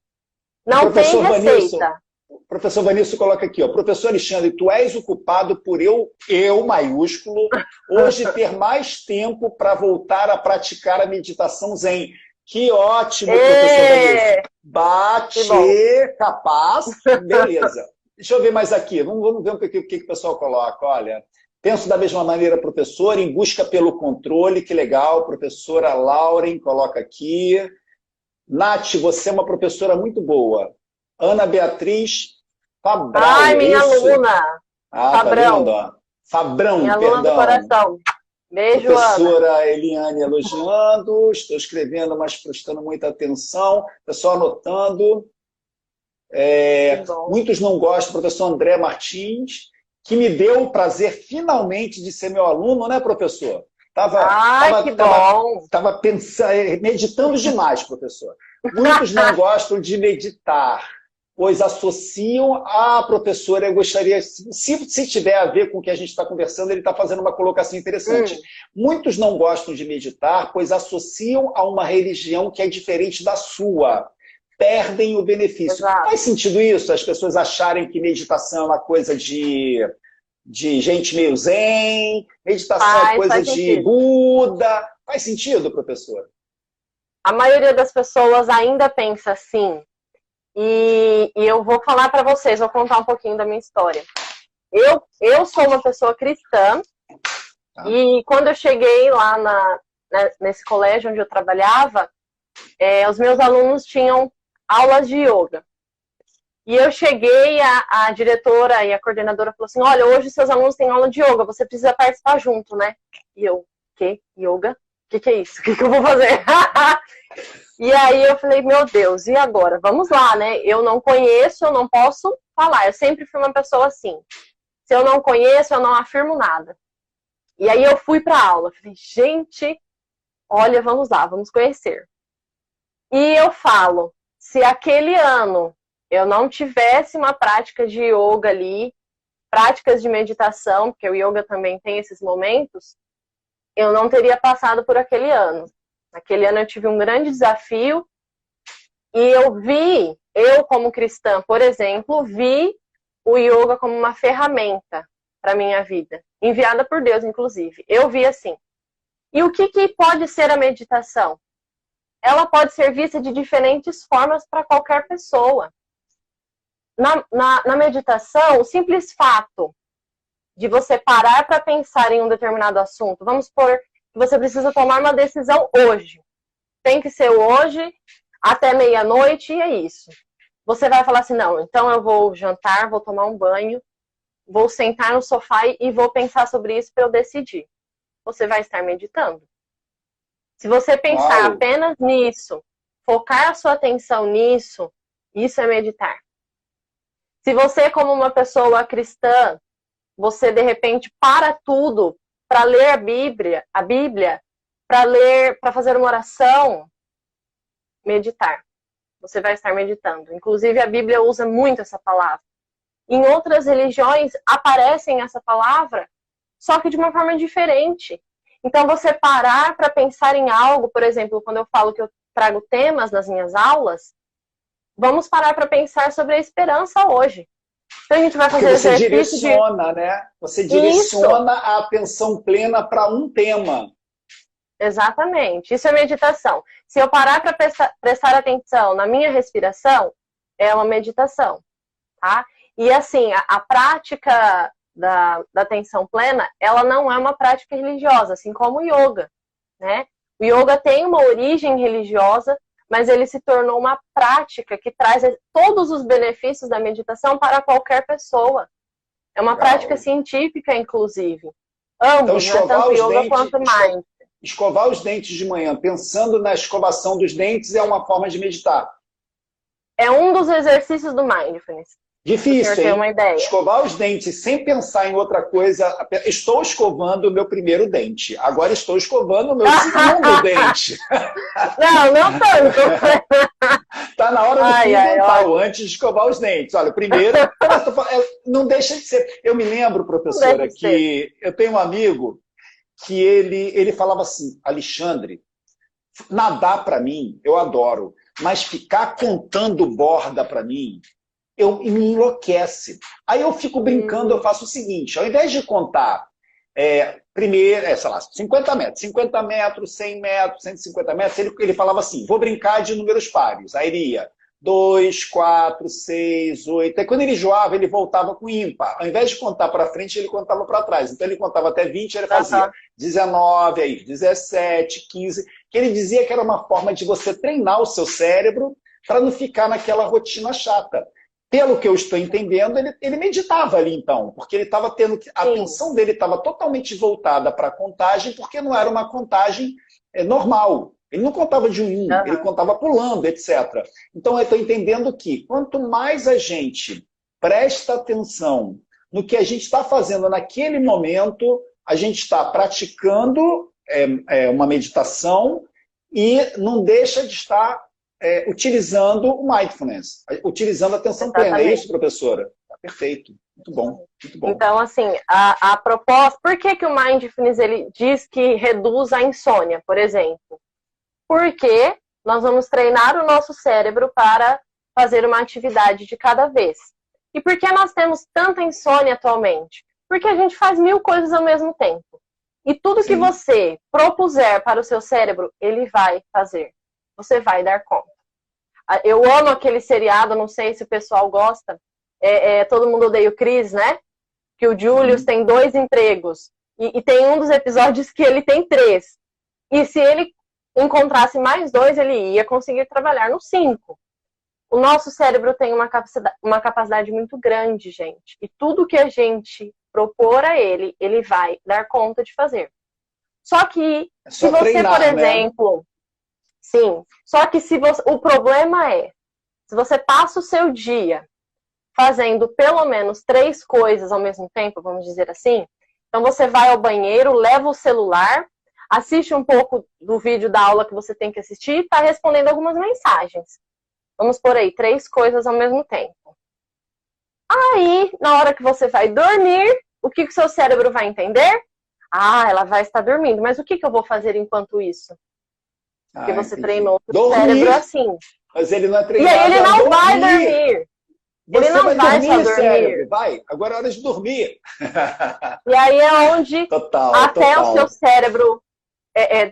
Não tem receita. O professor Vanilson coloca aqui, ó, professor Alexandre, tu és o culpado por eu maiúsculo, hoje ter mais tempo para voltar a praticar a meditação zen. Que ótimo, professor Vanilson. Bate, capaz, beleza. Deixa eu ver mais aqui, vamos ver o que o pessoal coloca. Olha, penso da mesma maneira, professor, em busca pelo controle, que legal. Professora Lauren coloca aqui. Nath, você é uma professora muito boa. Ana Beatriz Fabral. Ai, minha aluna. Fabrão. Tá vendo? Fabrão, minha aluna do coração. Beijo, professora Ana. Eliane elogiando. Estou escrevendo, mas prestando muita atenção. Pessoal anotando. Muitos não gostam. Professor André Martins. que me deu o prazer finalmente de ser meu aluno, né, professor? Que bom! Tava pensando, meditando demais, professor. Muitos não gostam de meditar, pois associam professora, eu gostaria, se tiver a ver com o que a gente está conversando, ele está fazendo uma colocação interessante. Muitos não gostam de meditar, pois associam a uma religião que é diferente da sua. Perdem o benefício. Exato. Faz sentido isso? As pessoas acharem que meditação é uma coisa de gente meio zen, meditação é coisa de Buda. Faz sentido, professor? A maioria das pessoas ainda pensa assim. E eu vou falar para vocês, vou contar um pouquinho da minha história. Eu sou uma pessoa cristã, e quando eu cheguei lá nesse colégio onde eu trabalhava, os meus alunos tinham aulas de yoga. E eu cheguei, a diretora e a coordenadora falou assim, olha, hoje seus alunos têm aula de yoga, você precisa participar junto, né? E eu, que? Yoga? O que é isso? O que eu vou fazer? E aí eu falei, meu Deus, e agora? Vamos lá, né? Eu não conheço, eu não posso falar. Eu sempre fui uma pessoa assim. Se eu não conheço, eu não afirmo nada. E aí eu fui para a aula. Falei, gente, olha, vamos lá, vamos conhecer. E eu falo, se aquele ano eu não tivesse uma prática de yoga ali, práticas de meditação, porque o yoga também tem esses momentos, eu não teria passado por aquele ano. Naquele ano eu tive um grande desafio e eu como cristã, por exemplo, vi o yoga como uma ferramenta para a minha vida, enviada por Deus, inclusive. Eu vi assim. E o que pode ser a meditação? Ela pode ser vista de diferentes formas para qualquer pessoa. Na meditação, o simples fato de você parar para pensar em um determinado assunto, vamos supor que você precisa tomar uma decisão hoje. Tem que ser hoje, até meia-noite, e é isso. Você vai falar assim, não, então eu vou jantar, vou tomar um banho, vou sentar no sofá e vou pensar sobre isso para eu decidir. Você vai estar meditando. Se você pensar apenas nisso, focar a sua atenção nisso, isso é meditar. Se você, como uma pessoa cristã, você de repente para tudo para ler a Bíblia, para fazer uma oração, meditar. Você vai estar meditando. Inclusive a Bíblia usa muito essa palavra. Em outras religiões aparecem essa palavra, só que de uma forma diferente. Então você parar para pensar em algo, por exemplo, quando eu falo que eu trago temas nas minhas aulas, vamos parar para pensar sobre a esperança hoje. Então a gente vai fazer você direciona, né? Você direciona a atenção plena para um tema. Exatamente. Isso é meditação. Se eu parar para prestar atenção na minha respiração, é uma meditação, tá? E assim, a prática da atenção plena, ela não é uma prática religiosa, assim como o yoga, né? O yoga tem uma origem religiosa, mas ele se tornou uma prática que traz todos os benefícios da meditação para qualquer pessoa. É uma prática científica, inclusive. Ambos, então, né? Tanto yoga quanto mindfulness. Escovar os dentes de manhã, pensando na escovação dos dentes, é uma forma de meditar. É um dos exercícios do mindfulness. Difícil, hein? Uma ideia. Escovar os dentes sem pensar em outra coisa. Estou escovando o meu primeiro dente. Agora estou escovando o meu segundo dente. Não tanto. Está na hora do fundamental, antes de escovar os dentes. Olha, primeiro, não deixa de ser. Eu me lembro, professora, que eu tenho um amigo que ele falava assim, Alexandre, nadar para mim, eu adoro, mas ficar contando borda para mim, me enlouquece. Aí eu fico brincando, eu faço o seguinte, ao invés de contar primeiro, sei lá, 50 metros, 100 metros, 150 metros, ele falava assim, vou brincar de números pares. Aí ele ia 2, 4, 6, 8. Aí quando ele enjoava, ele voltava com ímpar. Ao invés de contar para frente, ele contava para trás. Então ele contava até 20, ele fazia 19, aí 17, 15. Que ele dizia que era uma forma de você treinar o seu cérebro para não ficar naquela rotina chata. Pelo que eu estou entendendo, ele meditava ali então, porque ele estava tendo. A atenção dele estava totalmente voltada para a contagem, porque não era uma contagem normal. Ele não contava de um, ele contava pulando, etc. Então eu estou entendendo que quanto mais a gente presta atenção no que a gente está fazendo naquele momento, a gente está praticando uma meditação e não deixa de estar utilizando o mindfulness, utilizando a atenção plena. É isso, professora? Tá perfeito. Muito bom, muito bom. Então, assim, a proposta... Por que que o mindfulness ele diz que reduz a insônia, por exemplo? Porque nós vamos treinar o nosso cérebro para fazer uma atividade de cada vez. E por que nós temos tanta insônia atualmente? Porque a gente faz 1000 coisas ao mesmo tempo. E tudo que você propuser para o seu cérebro, ele vai fazer. Você vai dar conta. Eu amo aquele seriado, não sei se o pessoal gosta, Todo Mundo Odeia o Chris, né? Que o Julius tem 2 empregos. E tem um dos episódios que ele tem 3. E se ele encontrasse mais 2, ele ia conseguir trabalhar no 5. O nosso cérebro tem uma capacidade muito grande, gente. E tudo que a gente propor a ele, ele vai dar conta de fazer. Só que, se você, treinar, por exemplo... Né? Sim. Só que o problema se você passa o seu dia fazendo pelo menos 3 coisas ao mesmo tempo, vamos dizer assim, então você vai ao banheiro, leva o celular, assiste um pouco do vídeo da aula que você tem que assistir e está respondendo algumas mensagens. Vamos por aí, 3 coisas ao mesmo tempo. Aí, na hora que você vai dormir, o que o seu cérebro vai entender? Ela vai estar dormindo. Mas o que eu vou fazer enquanto isso? Porque você treinou o seu cérebro assim. Mas ele não é treinado. E aí ele não vai dormir. Ele não vai dormir, só dormir. Cérebro. Vai, agora é hora de dormir. E aí é onde até o seu cérebro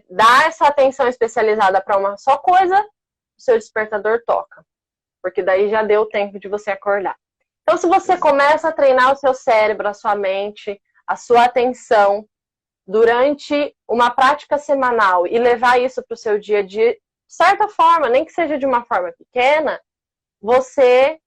dá essa atenção especializada para uma só coisa, o seu despertador toca. Porque daí já deu tempo de você acordar. Então, se você começa a treinar o seu cérebro, a sua mente, a sua atenção, durante uma prática semanal e levar isso para o seu dia a dia, de certa forma, nem que seja de uma forma pequena, você,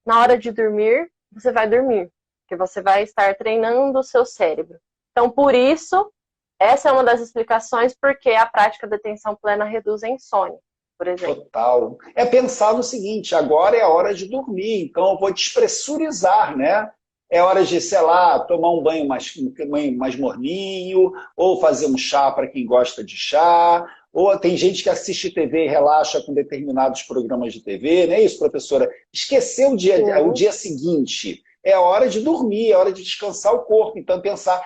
na hora de dormir, você vai dormir. Porque você vai estar treinando o seu cérebro. Então, por isso, essa é uma das explicações porque a prática da atenção plena reduz a insônia, por exemplo. Total. É pensar no seguinte, agora é a hora de dormir, então eu vou despressurizar, né? É hora de, sei lá, tomar um banho mais morninho, ou fazer um chá para quem gosta de chá, ou tem gente que assiste TV e relaxa com determinados programas de TV, não é isso, professora? Esquecer o dia seguinte. É hora de dormir, é hora de descansar o corpo. Então, pensar...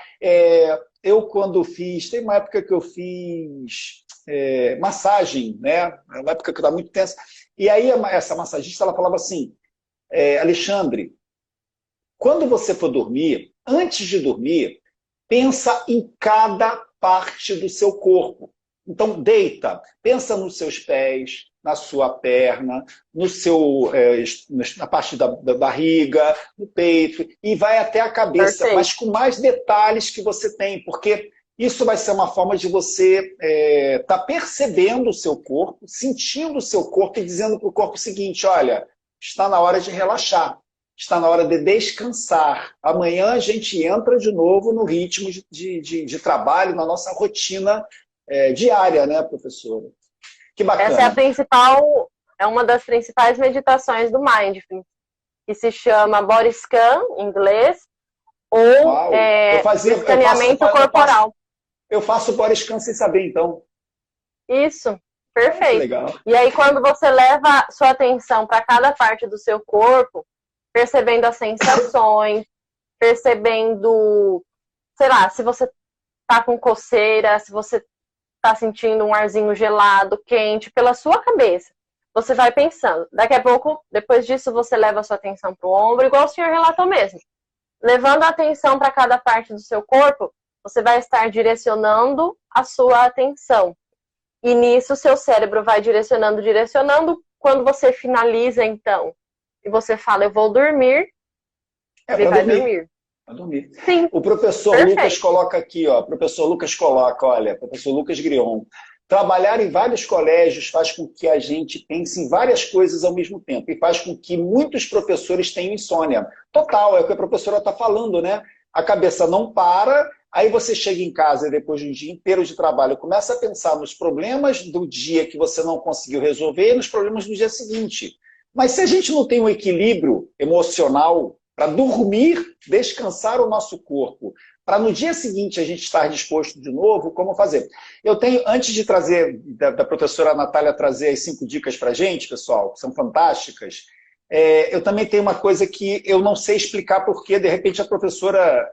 eu, quando tem uma época que eu fiz massagem, né? Uma época que eu estava muito tensa. E aí, essa massagista, ela falava assim, Alexandre, quando você for dormir, antes de dormir, pensa em cada parte do seu corpo. Então, deita, pensa nos seus pés, na sua perna, na parte da barriga, no peito, e vai até a cabeça, perfeito, mas com mais detalhes que você tem, porque isso vai ser uma forma de você estar percebendo o seu corpo, sentindo o seu corpo e dizendo para o corpo o seguinte, olha, está na hora de relaxar. Está na hora de descansar. Amanhã a gente entra de novo no ritmo de trabalho, na nossa rotina diária, né, professora? Que bacana. Essa é uma das principais meditações do Mindfulness, que se chama Body Scan, em inglês, ou escaneamento corporal. Eu faço Body Scan sem saber, então. Isso, perfeito. Legal. E aí, quando você leva sua atenção para cada parte do seu corpo, percebendo as sensações, percebendo, sei lá, se você tá com coceira, se você tá sentindo um arzinho gelado, quente, pela sua cabeça. Você vai pensando. Daqui a pouco, depois disso, você leva a sua atenção pro ombro, igual o senhor relatou mesmo. Levando a atenção para cada parte do seu corpo, você vai estar direcionando a sua atenção. E nisso, o seu cérebro vai direcionando. Quando você finaliza, então, e você fala, eu vou dormir, ele vai dormir. Vai dormir. Sim. O professor Lucas coloca aqui, ó, professor Lucas Grion, trabalhar em vários colégios faz com que a gente pense em várias coisas ao mesmo tempo e faz com que muitos professores tenham insônia. Total, é o que a professora está falando, né? A cabeça não para, aí você chega em casa e depois de um dia inteiro de trabalho começa a pensar nos problemas do dia que você não conseguiu resolver e nos problemas do dia seguinte. Mas se a gente não tem um equilíbrio emocional, para dormir, descansar o nosso corpo, para no dia seguinte a gente estar disposto de novo, como fazer? Eu tenho, antes de trazer, da professora Natália trazer as 5 dicas para a gente, pessoal, que são fantásticas, eu também tenho uma coisa que eu não sei explicar porque, de repente, a professora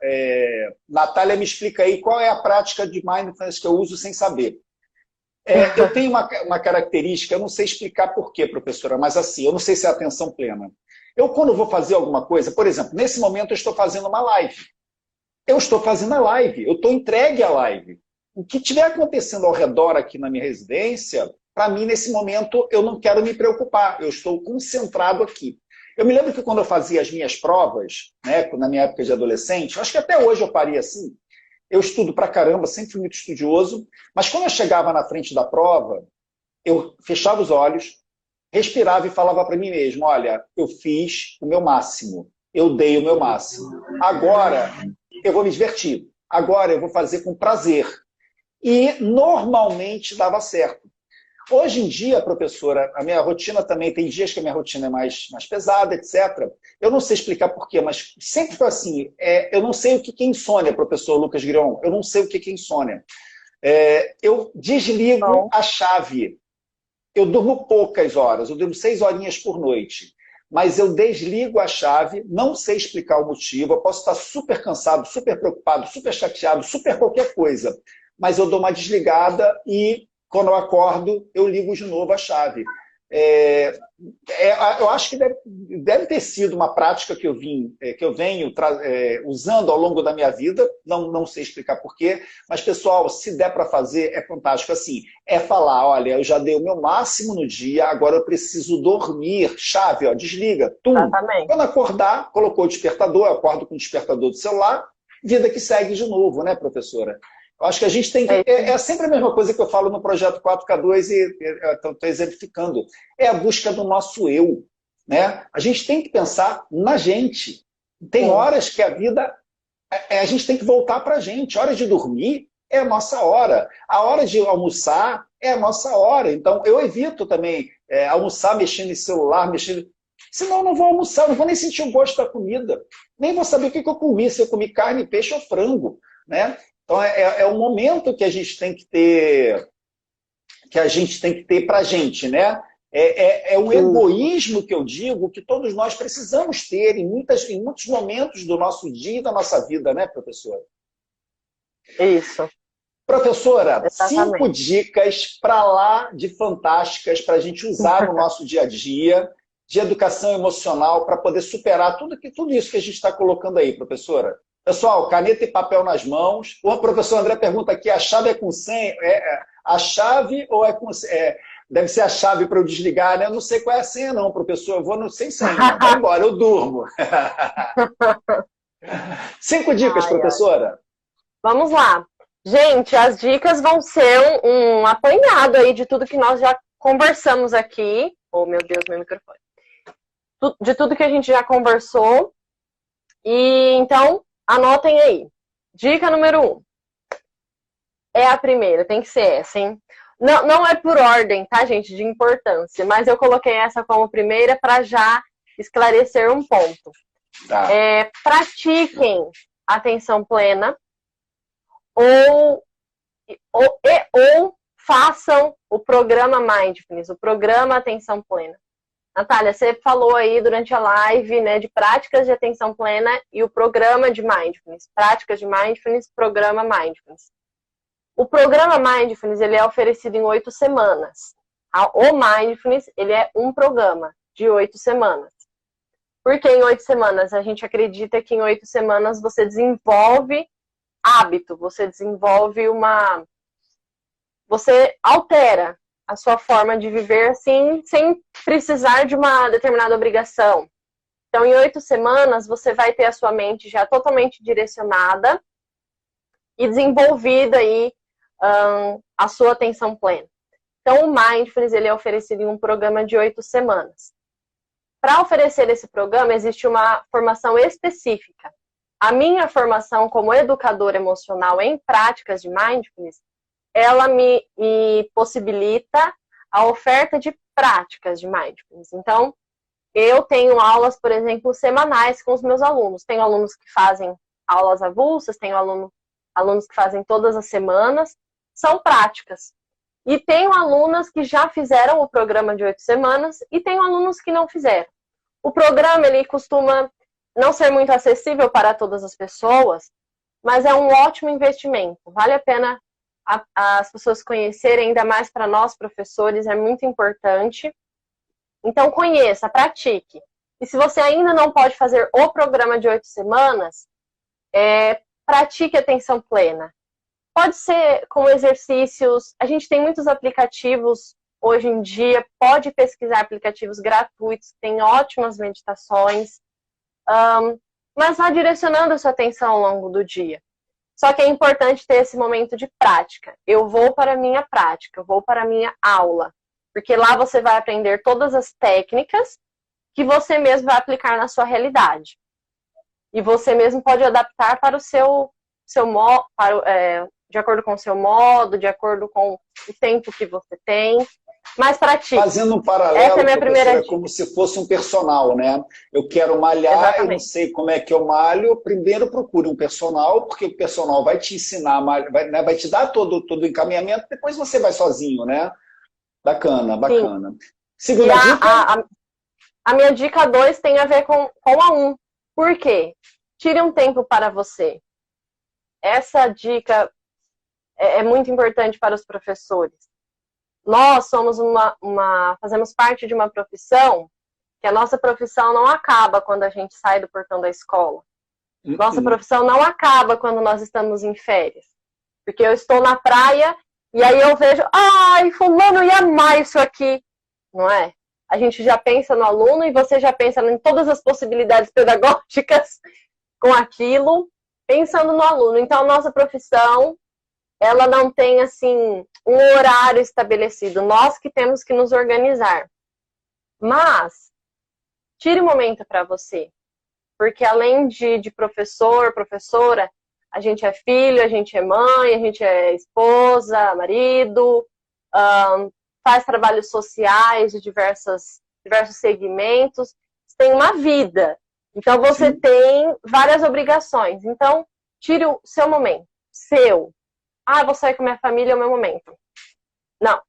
Natália me explica aí qual é a prática de mindfulness que eu uso sem saber. Eu tenho uma característica, eu não sei explicar por quê, professora, mas assim, eu não sei se é atenção plena. Eu, quando vou fazer alguma coisa, por exemplo, nesse momento eu estou fazendo uma live. Eu estou fazendo a live, eu estou entregue à live. O que estiver acontecendo ao redor aqui na minha residência, para mim, nesse momento, eu não quero me preocupar, eu estou concentrado aqui. Eu me lembro que quando eu fazia as minhas provas, né, na minha época de adolescente, acho que até hoje eu faria assim, eu estudo pra caramba, sempre fui muito estudioso, mas quando eu chegava na frente da prova, eu fechava os olhos, respirava e falava para mim mesmo, olha, eu fiz o meu máximo, eu dei o meu máximo. Agora eu vou me divertir, agora eu vou fazer com prazer. E normalmente dava certo. Hoje em dia, professora, a minha rotina também, tem dias que a minha rotina é mais pesada, etc. Eu não sei explicar porquê, mas sempre foi assim. Eu não sei o que é insônia, professor Lucas Grion. Eu não sei o que é insônia. Eu desligo a chave. Eu durmo poucas horas, eu durmo 6 horinhas por noite. Mas eu desligo a chave, não sei explicar o motivo, eu posso estar super cansado, super preocupado, super chateado, super qualquer coisa. Mas eu dou uma desligada e, quando eu acordo, eu ligo de novo a chave. Eu acho que deve ter sido uma prática que eu venho usando ao longo da minha vida, não sei explicar porquê, mas, pessoal, se der para fazer, é fantástico. Assim, é falar, olha, eu já dei o meu máximo no dia, agora eu preciso dormir. Chave, ó, desliga, tum. Exatamente. Quando acordar, colocou o despertador, eu acordo com o despertador do celular, vida que segue de novo, né, professora? Eu acho que a gente tem que... É sempre a mesma coisa que eu falo no projeto 4K2 e estou exemplificando. É a busca do nosso eu. Né? A gente tem que pensar na gente. Tem horas que a vida... A gente tem que voltar para a gente. A hora de dormir é a nossa hora. A hora de almoçar é a nossa hora. Então, eu evito também almoçar mexendo em celular, mexendo... Senão eu não vou almoçar, não vou nem sentir o gosto da comida. Nem vou saber o que eu comi, se eu comi carne, peixe ou frango. Né? Então, é um momento que a gente tem que ter para a gente, né? É um egoísmo que eu digo que todos nós precisamos ter em muitos momentos do nosso dia e da nossa vida, né, professora? Isso. Professora, Exatamente. 5 dicas para lá de fantásticas para a gente usar no nosso dia a dia, de educação emocional, para poder superar tudo isso que a gente está colocando aí, professora. Pessoal, caneta e papel nas mãos. O professor André pergunta aqui, a chave é com senha? A chave ou é com... deve ser a chave para eu desligar, né? Eu não sei qual é a senha não, professor. Eu vou sem senha. Vai embora, eu durmo. 5 dicas, professora. Vamos lá. Gente, as dicas vão ser um apanhado aí de tudo que nós já conversamos aqui. Oh, meu Deus, meu microfone. De tudo que a gente já conversou. E então... Anotem aí. Dica número 1. É a primeira, tem que ser essa, hein? Não é por ordem, tá, gente, de importância, mas eu coloquei essa como primeira para já esclarecer um ponto. Tá. Pratiquem atenção plena ou façam o programa Mindfulness, o programa Atenção Plena. Natália, você falou aí durante a live, né, de práticas de atenção plena e o programa de Mindfulness. Práticas de Mindfulness, programa Mindfulness. O programa Mindfulness, ele é oferecido em 8 semanas. O Mindfulness, ele é um programa de 8 semanas. Porque em 8 semanas, a gente acredita que em 8 semanas você desenvolve hábito, você desenvolve você altera a sua forma de viver assim, sem precisar de uma determinada obrigação. Então, em 8 semanas, você vai ter a sua mente já totalmente direcionada e desenvolvida aí a sua atenção plena. Então, o Mindfulness, ele é oferecido em um programa de 8 semanas. Para oferecer esse programa, existe uma formação específica. A minha formação como educadora emocional em práticas de Mindfulness, ela me possibilita a oferta de práticas de Mindfulness. Então, eu tenho aulas, por exemplo, semanais com os meus alunos. Tenho alunos que fazem aulas avulsas, tenho alunos que fazem todas as semanas. São práticas. E tenho alunas que já fizeram o programa de 8 semanas e tenho alunos que não fizeram. O programa, ele costuma não ser muito acessível para todas as pessoas, mas é um ótimo investimento. Vale a pena as pessoas conhecerem, ainda mais para nós, professores, é muito importante. Então, conheça, pratique. E se você ainda não pode fazer o programa de 8 semanas, pratique atenção plena. Pode ser com exercícios, a gente tem muitos aplicativos hoje em dia, pode pesquisar aplicativos gratuitos, tem ótimas meditações, mas vá direcionando a sua atenção ao longo do dia. Só que é importante ter esse momento de prática. Eu vou para a minha prática, eu vou para a minha aula, porque lá você vai aprender todas as técnicas que você mesmo vai aplicar na sua realidade. E você mesmo pode adaptar para o seu modo, de acordo com o seu modo, de acordo com o tempo que você tem. Mas pratique. Fazendo um paralelo, essa é a minha primeira dica. Como se fosse um personal, né? Eu quero malhar, exatamente. Eu não sei como é que eu malho. Primeiro procure um personal, porque o personal vai te ensinar, vai te dar todo o encaminhamento, depois você vai sozinho, né? Bacana. Sim. Segunda dica? A minha dica 2 tem a ver com a 1. Por quê? Tire um tempo para você. Essa dica é muito importante para os professores. Nós somos fazemos parte de uma profissão que a nossa profissão não acaba quando a gente sai do portão da escola. Nossa profissão não acaba quando nós estamos em férias. Porque eu estou na praia e aí eu vejo, ai, fulano ia amar isso aqui. Não é? A gente já pensa no aluno e você já pensa em todas as possibilidades pedagógicas com aquilo, pensando no aluno. Então, nossa profissão, ela não tem, assim, um horário estabelecido. Nós que temos que nos organizar. Mas, tire um momento para você. Porque além de professor, professora, a gente é filho, a gente é mãe, a gente é esposa, marido, faz trabalhos sociais de diversos segmentos. Você tem uma vida. Então, você Sim. tem várias obrigações. Então, tire o seu momento. Seu. Vou sair com minha família, é o meu momento. Não.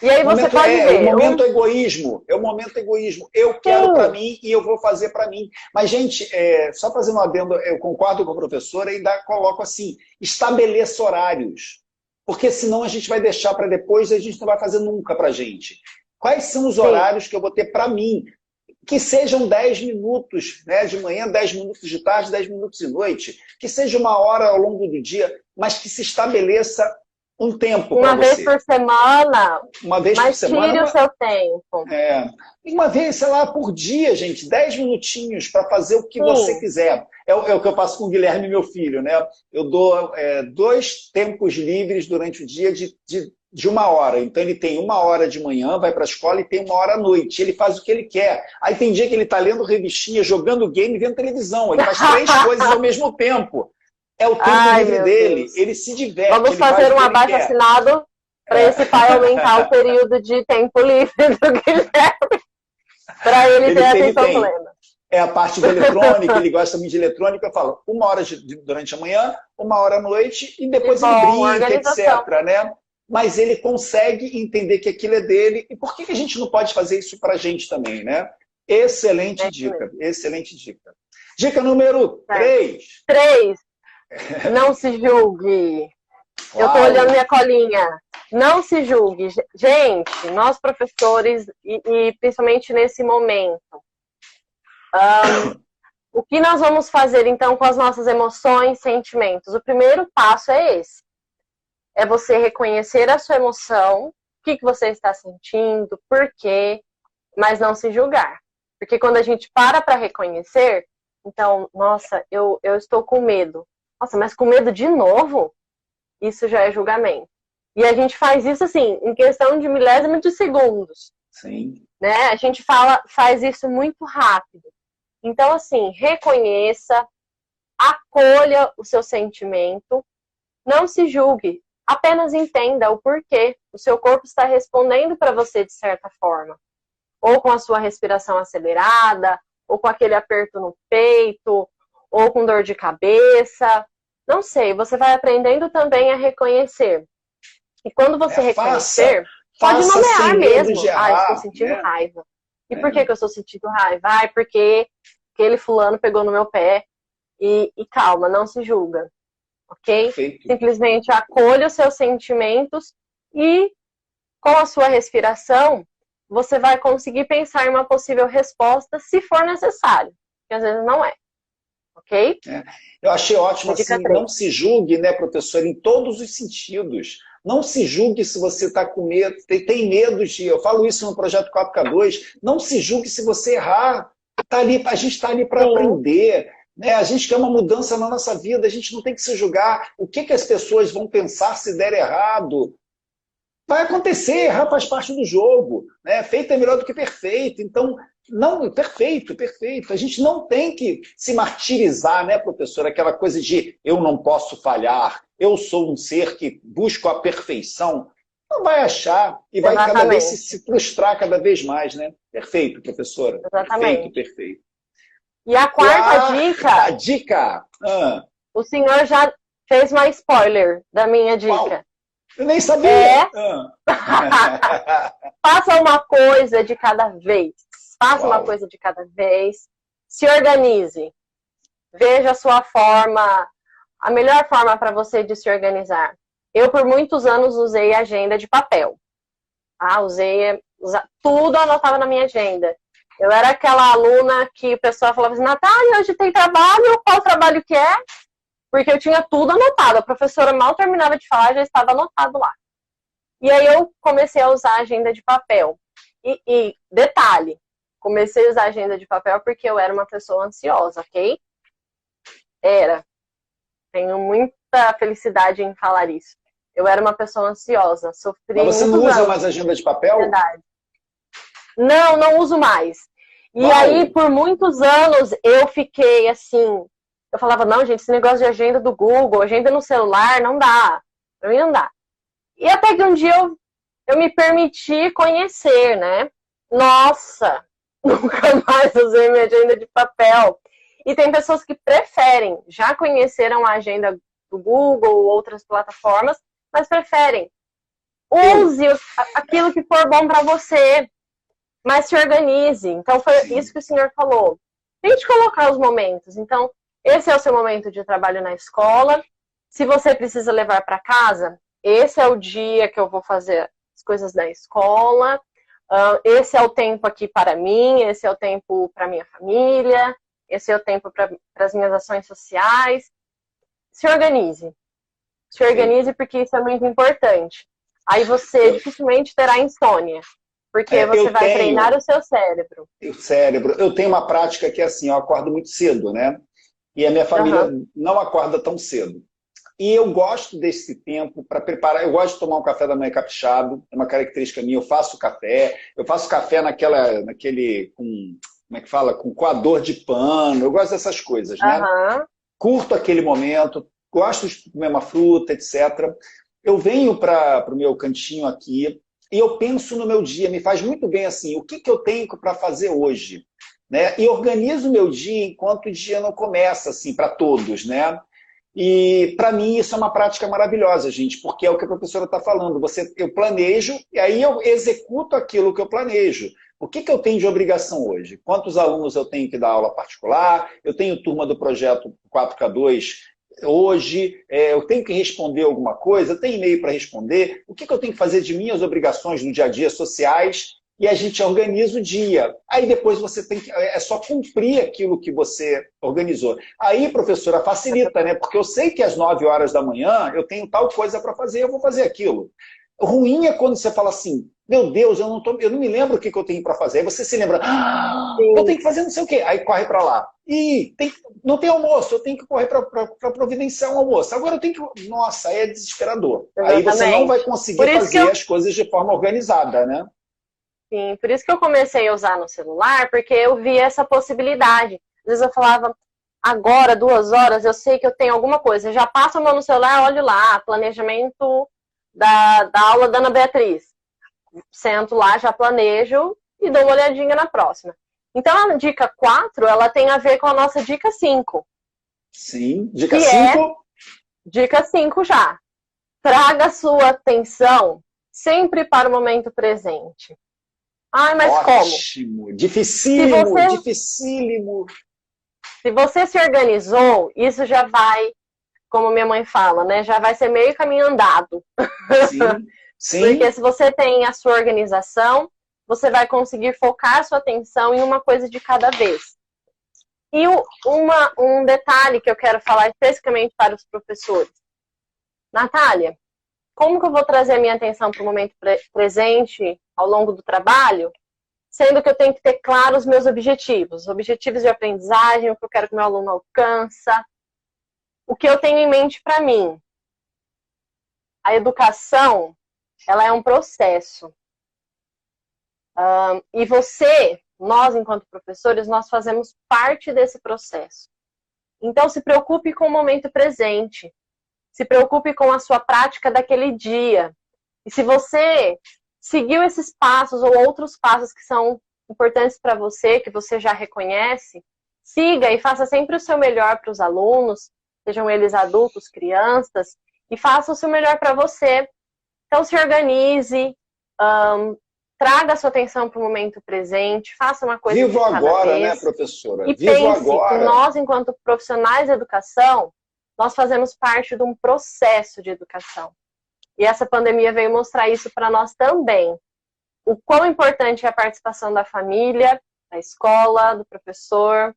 E aí você pode ver. É o momento egoísmo. É o momento egoísmo. Eu quero para mim e eu vou fazer para mim. Mas, gente, só fazendo um adendo, eu concordo com a professora e ainda coloco assim, estabeleça horários. Porque senão a gente vai deixar para depois e a gente não vai fazer nunca para a gente. Quais são os horários que eu vou ter para mim? Que sejam 10 minutos, né, de manhã, 10 minutos de tarde, 10 minutos de noite. Que seja 1 hora ao longo do dia, mas que se estabeleça um tempo para você. Uma vez por semana. Uma vez por semana. Mas tire o seu tempo. Uma vez, sei lá, por dia, gente. 10 minutinhos para fazer o que você quiser. É o que eu faço com o Guilherme, meu filho, né? Eu dou 2 tempos livres durante o dia de 1 hora. Então ele tem 1 hora de manhã, vai para a escola e tem 1 hora à noite. Ele faz o que ele quer. Aí tem dia que ele está lendo revistinha, jogando game, vendo televisão. Ele faz 3 coisas ao mesmo tempo. É o tempo livre dele. Deus. Ele se diverte. Vamos fazer um abaixo-assinado para esse pai aumentar o período de tempo livre do Guilherme. Para ele ter atenção plena. É a parte de eletrônica, ele gosta muito de eletrônica. Eu falo 1 hora durante a manhã, 1 hora à noite, e depois ele brinca, etc. Né? Mas ele consegue entender que aquilo é dele. E por que a gente não pode fazer isso para a gente também, né? Excelente dica, excelente dica. Dica número 3. 3. Não se julgue. Eu estou olhando minha colinha. Não se julgue. Gente, nós professores, e principalmente nesse momento, o que nós vamos fazer então com as nossas emoções, sentimentos? O primeiro passo é esse. É você reconhecer a sua emoção, o que você está sentindo, por quê, mas não se julgar. Porque quando a gente para reconhecer, então, nossa, eu estou com medo. Nossa, mas com medo de novo? Isso já é julgamento. E a gente faz isso assim, em questão de milésimos de segundos. Sim. Né? A gente faz isso muito rápido. Então, assim, reconheça, acolha o seu sentimento, não se julgue, apenas entenda o porquê. O seu corpo está respondendo para você de certa forma. ou com a sua respiração acelerada, ou com aquele aperto no peito, ou com dor de cabeça. Não sei, você vai aprendendo também a reconhecer. E quando você reconhecer, pode nomear mesmo. Eu estou sentindo raiva. E por que eu estou sentindo raiva? Porque aquele fulano pegou no meu pé. E calma, não se julga. Ok? Perfeito. Simplesmente acolha os seus sentimentos e com a sua respiração, você vai conseguir pensar em uma possível resposta se for necessário. Porque às vezes não é. Ok? Eu achei ótimo assim, não se julgue, né, professor, em todos os sentidos. Não se julgue se você está com medo, tem medo de... Eu falo isso no projeto 4K2. Não se julgue se você errar. A gente está ali para aprender. Né? A gente quer uma mudança na nossa vida. A gente não tem que se julgar. O que as pessoas vão pensar se der errado? Vai acontecer, errar faz parte do jogo. Né? Feito é melhor do que perfeito. Então, não, perfeito. A gente não tem que se martirizar, né, professor? Aquela coisa de eu não posso falhar, eu sou um ser que busca a perfeição. Não vai achar e vai cada vez se frustrar cada vez mais, né? Perfeito, professora. Exatamente. Perfeito. E a quarta dica. O senhor já fez uma spoiler da minha dica. Uau. Eu nem sabia. Faça uma coisa de cada vez. Uma coisa de cada vez. Se organize. Veja a sua forma, a melhor forma para você de se organizar. Eu, por muitos anos, usei agenda de papel. Tudo anotava na minha agenda. Eu era aquela aluna que o pessoal falava assim, Natália, hoje tem trabalho, qual trabalho que é? Porque eu tinha tudo anotado. A professora mal terminava de falar, já estava anotado lá. E aí eu comecei a usar a agenda de papel. E detalhe, comecei a usar a agenda de papel porque eu era uma pessoa ansiosa, ok? Tenho muita felicidade em falar isso. Eu era uma pessoa ansiosa, sofri. Mas você não usa mais agenda de papel? Verdade. Não uso mais. E aí, por muitos anos, eu fiquei assim... Eu falava, não, gente, esse negócio de agenda do Google, agenda no celular, não dá. Pra mim não dá. E até que um dia eu me permiti conhecer, né? Nossa, nunca mais usei minha agenda de papel. E tem pessoas que preferem, já conheceram a agenda do Google ou outras plataformas, mas preferem. Use aquilo que for bom para você, mas se organize. Então, foi isso que o senhor falou. Tente colocar os momentos. Então, esse é o seu momento de trabalho na escola. Se você precisa levar para casa, esse é o dia que eu vou fazer as coisas da escola. Esse é o tempo aqui para mim, esse é o tempo para minha família, esse é o tempo para as minhas ações sociais. Se organize. Se organize porque isso é muito importante. Aí você dificilmente terá insônia. Porque você vai treinar o seu cérebro. Eu tenho uma prática que é assim, eu acordo muito cedo, né? E a minha família não acorda tão cedo. E eu gosto desse tempo para preparar. Eu gosto de tomar um café da manhã caprichado, é uma característica minha. Eu faço café naquele, como é que fala? Com coador de pano. Eu gosto dessas coisas, né? Curto aquele momento, gosto de comer uma fruta, etc. Eu venho para o meu cantinho aqui e eu penso no meu dia. Me faz muito bem assim, o que eu tenho para fazer hoje? Né? E organizo o meu dia enquanto o dia não começa, assim, para todos, né? E, para mim, isso é uma prática maravilhosa, gente, porque é o que a professora está falando. Eu planejo e aí eu executo aquilo que eu planejo. O que eu tenho de obrigação hoje? Quantos alunos eu tenho que dar aula particular? Eu tenho turma do projeto 4K2 hoje? Eu tenho que responder alguma coisa? Eu tenho e-mail para responder? O que eu tenho que fazer de minhas obrigações no dia a dia sociais? E a gente organiza o dia. Aí depois você tem que... É só cumprir aquilo que você organizou. Aí, professora, facilita, né? Porque eu sei que às 9 horas da manhã eu tenho tal coisa para fazer, eu vou fazer aquilo. Ruim é quando você fala assim, meu Deus, eu não me lembro o que eu tenho para fazer. Aí você se lembra, eu tenho que fazer não sei o quê. Aí corre para lá. Não tem almoço, eu tenho que correr para providenciar um almoço. Agora eu tenho que... Nossa, aí é desesperador. Exatamente. Aí você não vai conseguir fazer as coisas de forma organizada, né? Sim, por isso que eu comecei a usar no celular, porque eu vi essa possibilidade. Às vezes eu falava, agora, 2 horas, eu sei que eu tenho alguma coisa. Eu já passo a mão no celular, olho lá, planejamento da aula da Ana Beatriz. Sento lá, já planejo e dou uma olhadinha na próxima. Então, a dica 4, ela tem a ver com a nossa dica 5. Sim, dica 5. Dica 5 já. Traga sua atenção sempre para o momento presente. Ai, mas ótimo, como? Dificílimo, dificílimo. Se você se organizou, isso já vai, como minha mãe fala, né? Já vai ser meio caminho andado. Sim, sim. Porque se você tem a sua organização, você vai conseguir focar a sua atenção em uma coisa de cada vez. E um detalhe que eu quero falar especificamente para os professores. Natália, como que eu vou trazer a minha atenção para o momento presente ao longo do trabalho, sendo que eu tenho que ter claro os meus objetivos de aprendizagem, o que eu quero que meu aluno alcança, o que eu tenho em mente para mim. A educação, ela é um processo. E nós, enquanto professores, nós fazemos parte desse processo. Então, se preocupe com o momento presente. Se preocupe com a sua prática daquele dia. E se você seguiu esses passos ou outros passos que são importantes para você, que você já reconhece, siga e faça sempre o seu melhor para os alunos, sejam eles adultos, crianças, e faça o seu melhor para você. Então, se organize, traga a sua atenção para o momento presente, faça uma coisa Vivo de cada agora, vez, né, professora? E Vivo pense agora. que nós, enquanto profissionais de educação, nós fazemos parte de um processo de educação. E essa pandemia veio mostrar isso para nós também. O quão importante é a participação da família, da escola, do professor.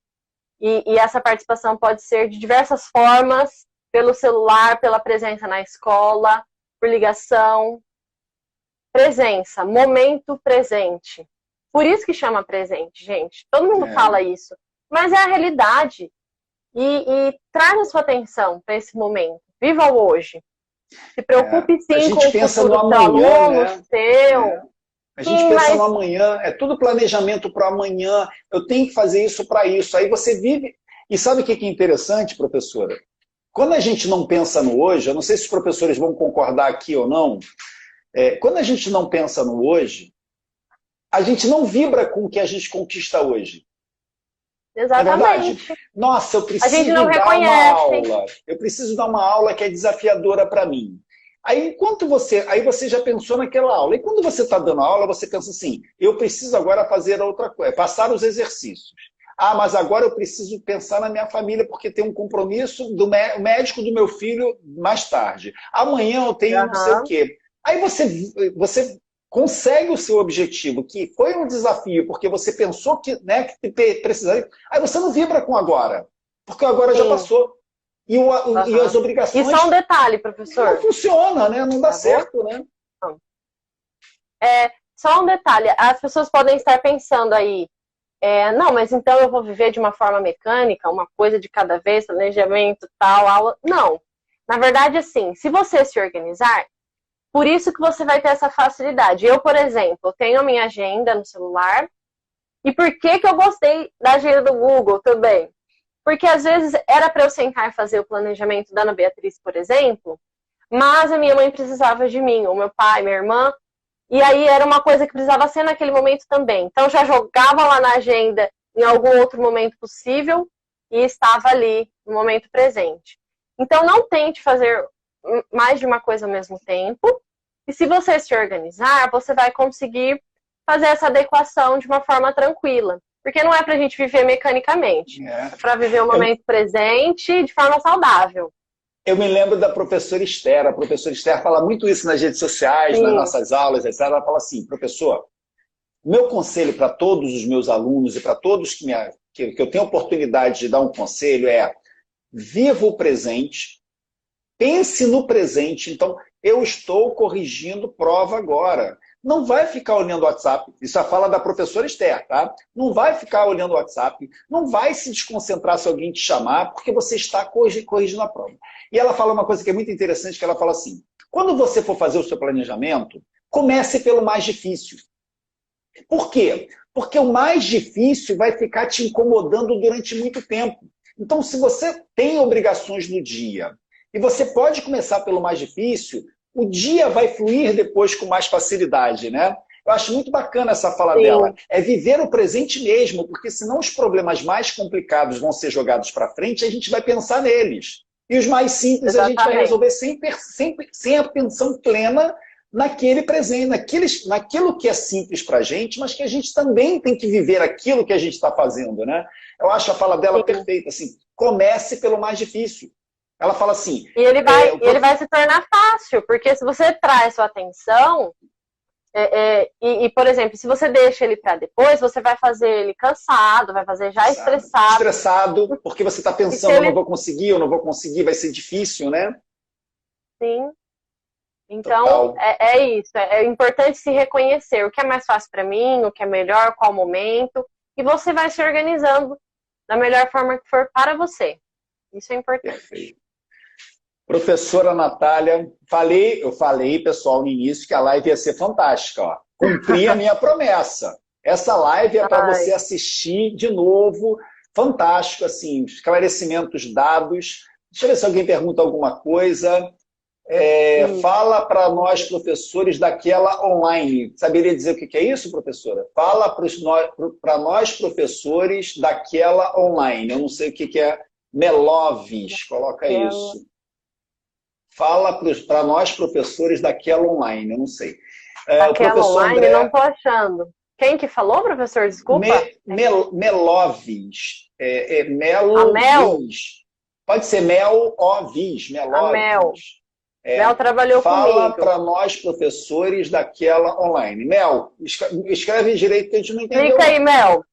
E essa participação pode ser de diversas formas, pelo celular, pela presença na escola, por ligação. Presença, momento presente. Por isso que chama presente, gente. Todo mundo fala isso. Mas é a realidade. E traga sua atenção para esse momento. Viva o hoje. Se preocupe sim com o futuro do aluno, né? seu. A gente pensa no amanhã, é tudo planejamento para amanhã. Eu tenho que fazer isso para isso. Aí você vive... E sabe o que é interessante, professora? Quando a gente não pensa no hoje, eu não sei se os professores vão concordar aqui ou não, quando a gente não pensa no hoje, a gente não vibra com o que a gente conquista hoje. Exatamente. Nossa, eu preciso dar uma aula. Eu preciso dar uma aula que é desafiadora para mim. Aí você já pensou naquela aula. E quando você está dando aula, você pensa assim, eu preciso agora fazer outra coisa, passar os exercícios. Ah, mas agora eu preciso pensar na minha família, porque tem um compromisso do médico do meu filho mais tarde. Amanhã eu tenho não sei o quê. Aí você consegue o seu objetivo, que foi um desafio, porque você pensou que precisaria. Aí você não vibra com agora, porque o agora já passou. E as obrigações... E só um detalhe, professor. Não funciona, né? Não dá certo, né? Só um detalhe. As pessoas podem estar pensando aí, não, mas então eu vou viver de uma forma mecânica, uma coisa de cada vez, planejamento, tal, aula. Não. Na verdade, assim, se você se organizar, por isso que você vai ter essa facilidade. Eu, por exemplo, tenho a minha agenda no celular. E por que eu gostei da agenda do Google também? Porque às vezes era para eu sentar e fazer o planejamento da Ana Beatriz, por exemplo, mas a minha mãe precisava de mim, ou meu pai, minha irmã, e aí era uma coisa que precisava ser naquele momento também. Então já jogava lá na agenda em algum outro momento possível e estava ali no momento presente. Então não tente fazer mais de uma coisa ao mesmo tempo, e se você se organizar, você vai conseguir fazer essa adequação de uma forma tranquila. Porque não é pra gente viver mecanicamente. É pra viver o momento presente de forma saudável. Eu me lembro da professora Esther. A professora Esther fala muito isso nas redes sociais, nas nossas aulas, etc. Ela fala assim, professor, meu conselho para todos os meus alunos e para todos que eu tenho oportunidade de dar um conselho é viva o presente, pense no presente. Então, eu estou corrigindo prova agora. Não vai ficar olhando o WhatsApp. Isso é a fala da professora Esther, tá? Não vai ficar olhando o WhatsApp. Não vai se desconcentrar se alguém te chamar, porque você está corrigindo a prova. E ela fala uma coisa que é muito interessante, que ela fala assim, quando você for fazer o seu planejamento, comece pelo mais difícil. Por quê? Porque o mais difícil vai ficar te incomodando durante muito tempo. Então, se você tem obrigações no dia, e você pode começar pelo mais difícil, o dia vai fluir depois com mais facilidade, né? Eu acho muito bacana essa fala Sim. dela. É viver o presente mesmo, porque senão os problemas mais complicados vão ser jogados para frente e a gente vai pensar neles. E os mais simples Exatamente. a gente vai resolver sem a atenção plena naquele presente, naquilo que é simples para a gente, mas que a gente também tem que viver aquilo que a gente está fazendo, né? Eu acho a fala dela perfeita, assim, comece pelo mais difícil. Ela fala assim... E ele vai se tornar fácil, porque se você traz sua atenção, por exemplo, se você deixa ele para depois, você vai fazer ele cansado, vai fazer já estressado. Estressado, porque você está pensando, eu não vou conseguir, vai ser difícil, né? Sim. Então, é isso. É importante se reconhecer o que é mais fácil para mim, o que é melhor, qual momento, e você vai se organizando da melhor forma que for para você. Isso é importante. Perfeito. Professora Natália, eu falei, pessoal, no início que a live ia ser fantástica. Ó. Cumpri a minha promessa. Essa live é para você assistir de novo. Fantástico, assim, esclarecimentos dados. Deixa eu ver se alguém pergunta alguma coisa. Fala para nós, professores, daquela online. Saberia dizer o que é isso, professora? Fala para nós, professores, daquela online. Eu não sei o que é Meloves. Coloca isso. Fala para nós, professores, daquela online, eu não sei. Daquela online, André... não estou achando. Quem que falou, professor? Desculpa. Meloves. Melovis. Pode ser Melovis. Melovis. Mel trabalhou comigo. Fala para nós, professores, daquela online. Mel, escreve direito que a gente não entendeu. Explica aí, Mel.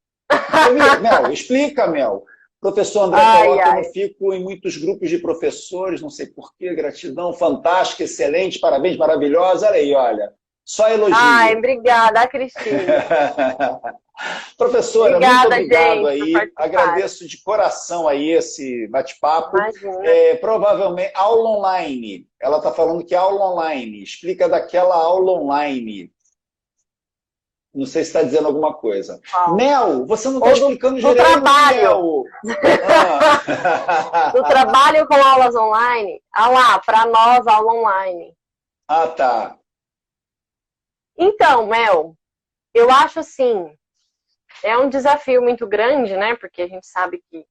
Mel, explica, Mel. Professor André coloca, eu não fico em muitos grupos de professores, não sei porquê, gratidão, fantástico, excelente, parabéns, maravilhosa. Olha aí, olha. Só elogio. Ai, obrigada, Cristina. Professora, muito obrigado aí. Agradeço de coração aí esse bate-papo. Provavelmente, aula online. Ela está falando que aula online. Explica daquela aula online. Não sei se está dizendo alguma coisa. Mel, você não está explicando direito. Do trabalho. Do trabalho com aulas online. Ah lá, para nós, aula online. Ah, tá. Então, Mel, eu acho assim, é um desafio muito grande, né? Porque a gente sabe que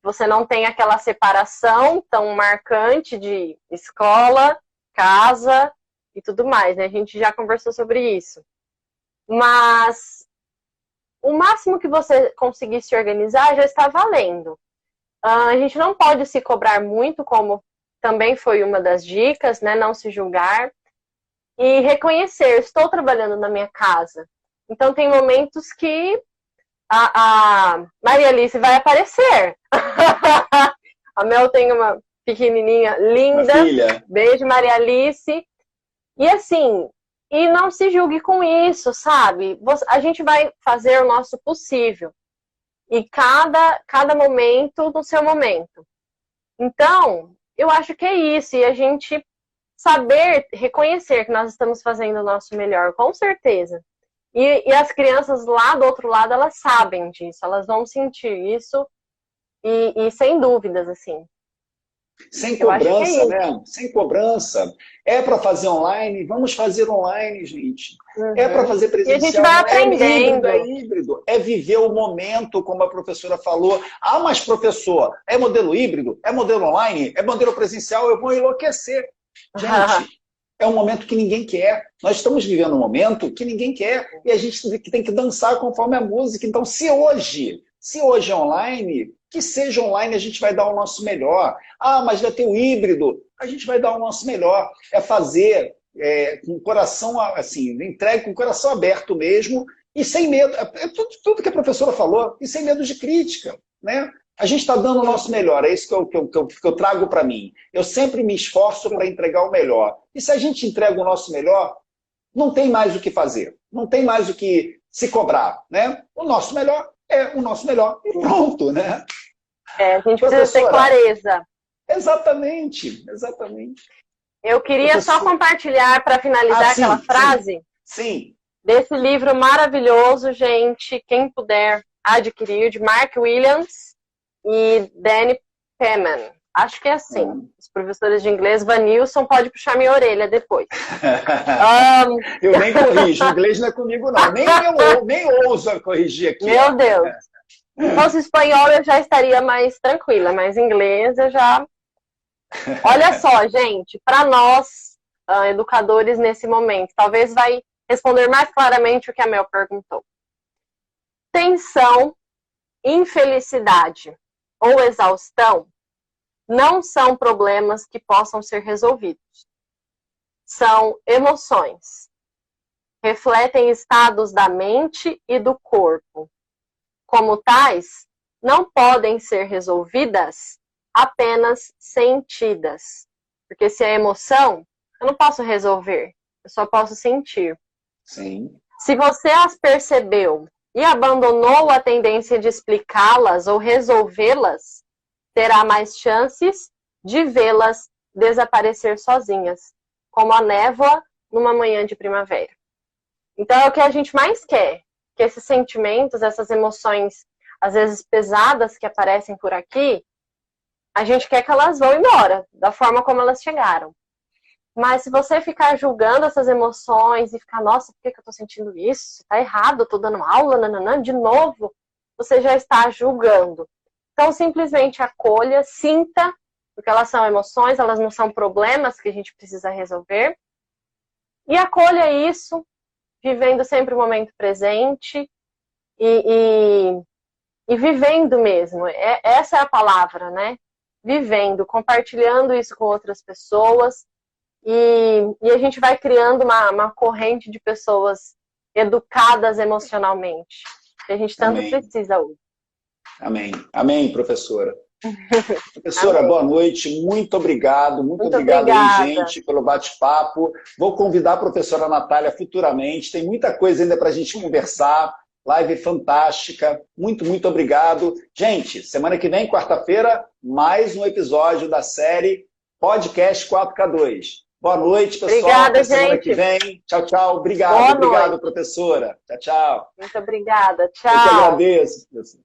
você não tem aquela separação tão marcante de escola, casa e tudo mais, né? A gente já conversou sobre isso. Mas o máximo que você conseguir se organizar já está valendo. A gente não pode se cobrar muito, como também foi uma das dicas, né? Não se julgar. E reconhecer, estou trabalhando na minha casa. Então tem momentos que a Maria Alice vai aparecer. A Mel tem uma pequenininha linda. Uma filha. Beijo, Maria Alice. E assim... E não se julgue com isso, sabe? A gente vai fazer o nosso possível. E cada momento no seu momento. Então, eu acho que é isso. E a gente saber, reconhecer que nós estamos fazendo o nosso melhor, com certeza. E as crianças lá do outro lado, elas sabem disso. Elas vão sentir isso. E sem dúvidas, assim. Sem cobrança, né? Sem cobrança. É para fazer online? Vamos fazer online, gente. É para fazer presencial? E a gente vai aprendendo. É híbrido. É viver o momento, como a professora falou. Ah, mas professor, é modelo híbrido? É modelo online? É modelo presencial? Eu vou enlouquecer. Gente, é um momento que ninguém quer. Nós estamos vivendo um momento que ninguém quer. E a gente tem que dançar conforme a música. Então, se hoje é online... Que seja online, a gente vai dar o nosso melhor. Ah, mas vai ter o híbrido. A gente vai dar o nosso melhor. É fazer com o coração, assim, entregue com o coração aberto mesmo e sem medo. É tudo que a professora falou, e sem medo de crítica, né? A gente está dando o nosso melhor, é isso que eu trago para mim. Eu sempre me esforço para entregar o melhor. E se a gente entrega o nosso melhor, não tem mais o que fazer. Não tem mais o que se cobrar, né? O nosso melhor é o nosso melhor. E pronto, né? A gente precisa ter clareza. Exatamente. Eu queria só compartilhar, para finalizar aquela frase. Sim. Desse livro maravilhoso, gente. Quem puder adquirir, de Mark Williams e Danny Penman. Acho que é assim. Os professores de inglês, Vanilson pode puxar minha orelha depois. Eu nem corrijo, inglês não é comigo não. Nem ouso corrigir aqui. Meu Deus. Se fosse espanhol eu já estaria mais tranquila, mas inglês eu já... Olha só, gente, para nós, educadores nesse momento, talvez vai responder mais claramente o que a Mel perguntou. Tensão, infelicidade ou exaustão não são problemas que possam ser resolvidos. São emoções. Refletem estados da mente e do corpo. Como tais, não podem ser resolvidas, apenas sentidas. Porque se é emoção, eu não posso resolver, eu só posso sentir. Sim. Se você as percebeu e abandonou a tendência de explicá-las ou resolvê-las, terá mais chances de vê-las desaparecer sozinhas, como a névoa numa manhã de primavera. Então é o que a gente mais quer, que esses sentimentos, essas emoções, às vezes pesadas que aparecem por aqui, a gente quer que elas vão embora, da forma como elas chegaram. Mas se você ficar julgando essas emoções e ficar, nossa, por que eu tô sentindo isso? Tá errado, eu tô dando aula, nananã, de novo, você já está julgando. Então, simplesmente acolha, sinta, porque elas são emoções, elas não são problemas que a gente precisa resolver. E acolha isso, vivendo sempre o momento presente e vivendo mesmo. Essa é a palavra, né? Vivendo, compartilhando isso com outras pessoas. E a gente vai criando uma corrente de pessoas educadas emocionalmente, que a gente tanto precisa hoje. Amém. Amém, professora. Professora, Amém. Boa noite. Muito obrigado. Muito obrigado aí, gente, pelo bate-papo. Vou convidar a professora Natália futuramente. Tem muita coisa ainda para a gente conversar. Live fantástica. Muito obrigado. Gente, semana que vem, quarta-feira, mais um episódio da série Podcast 4K2. Boa noite, pessoal. Obrigada, até semana gente. que vem. Tchau. Obrigado, professora. Tchau. Muito obrigada. Tchau. Eu que agradeço, professora.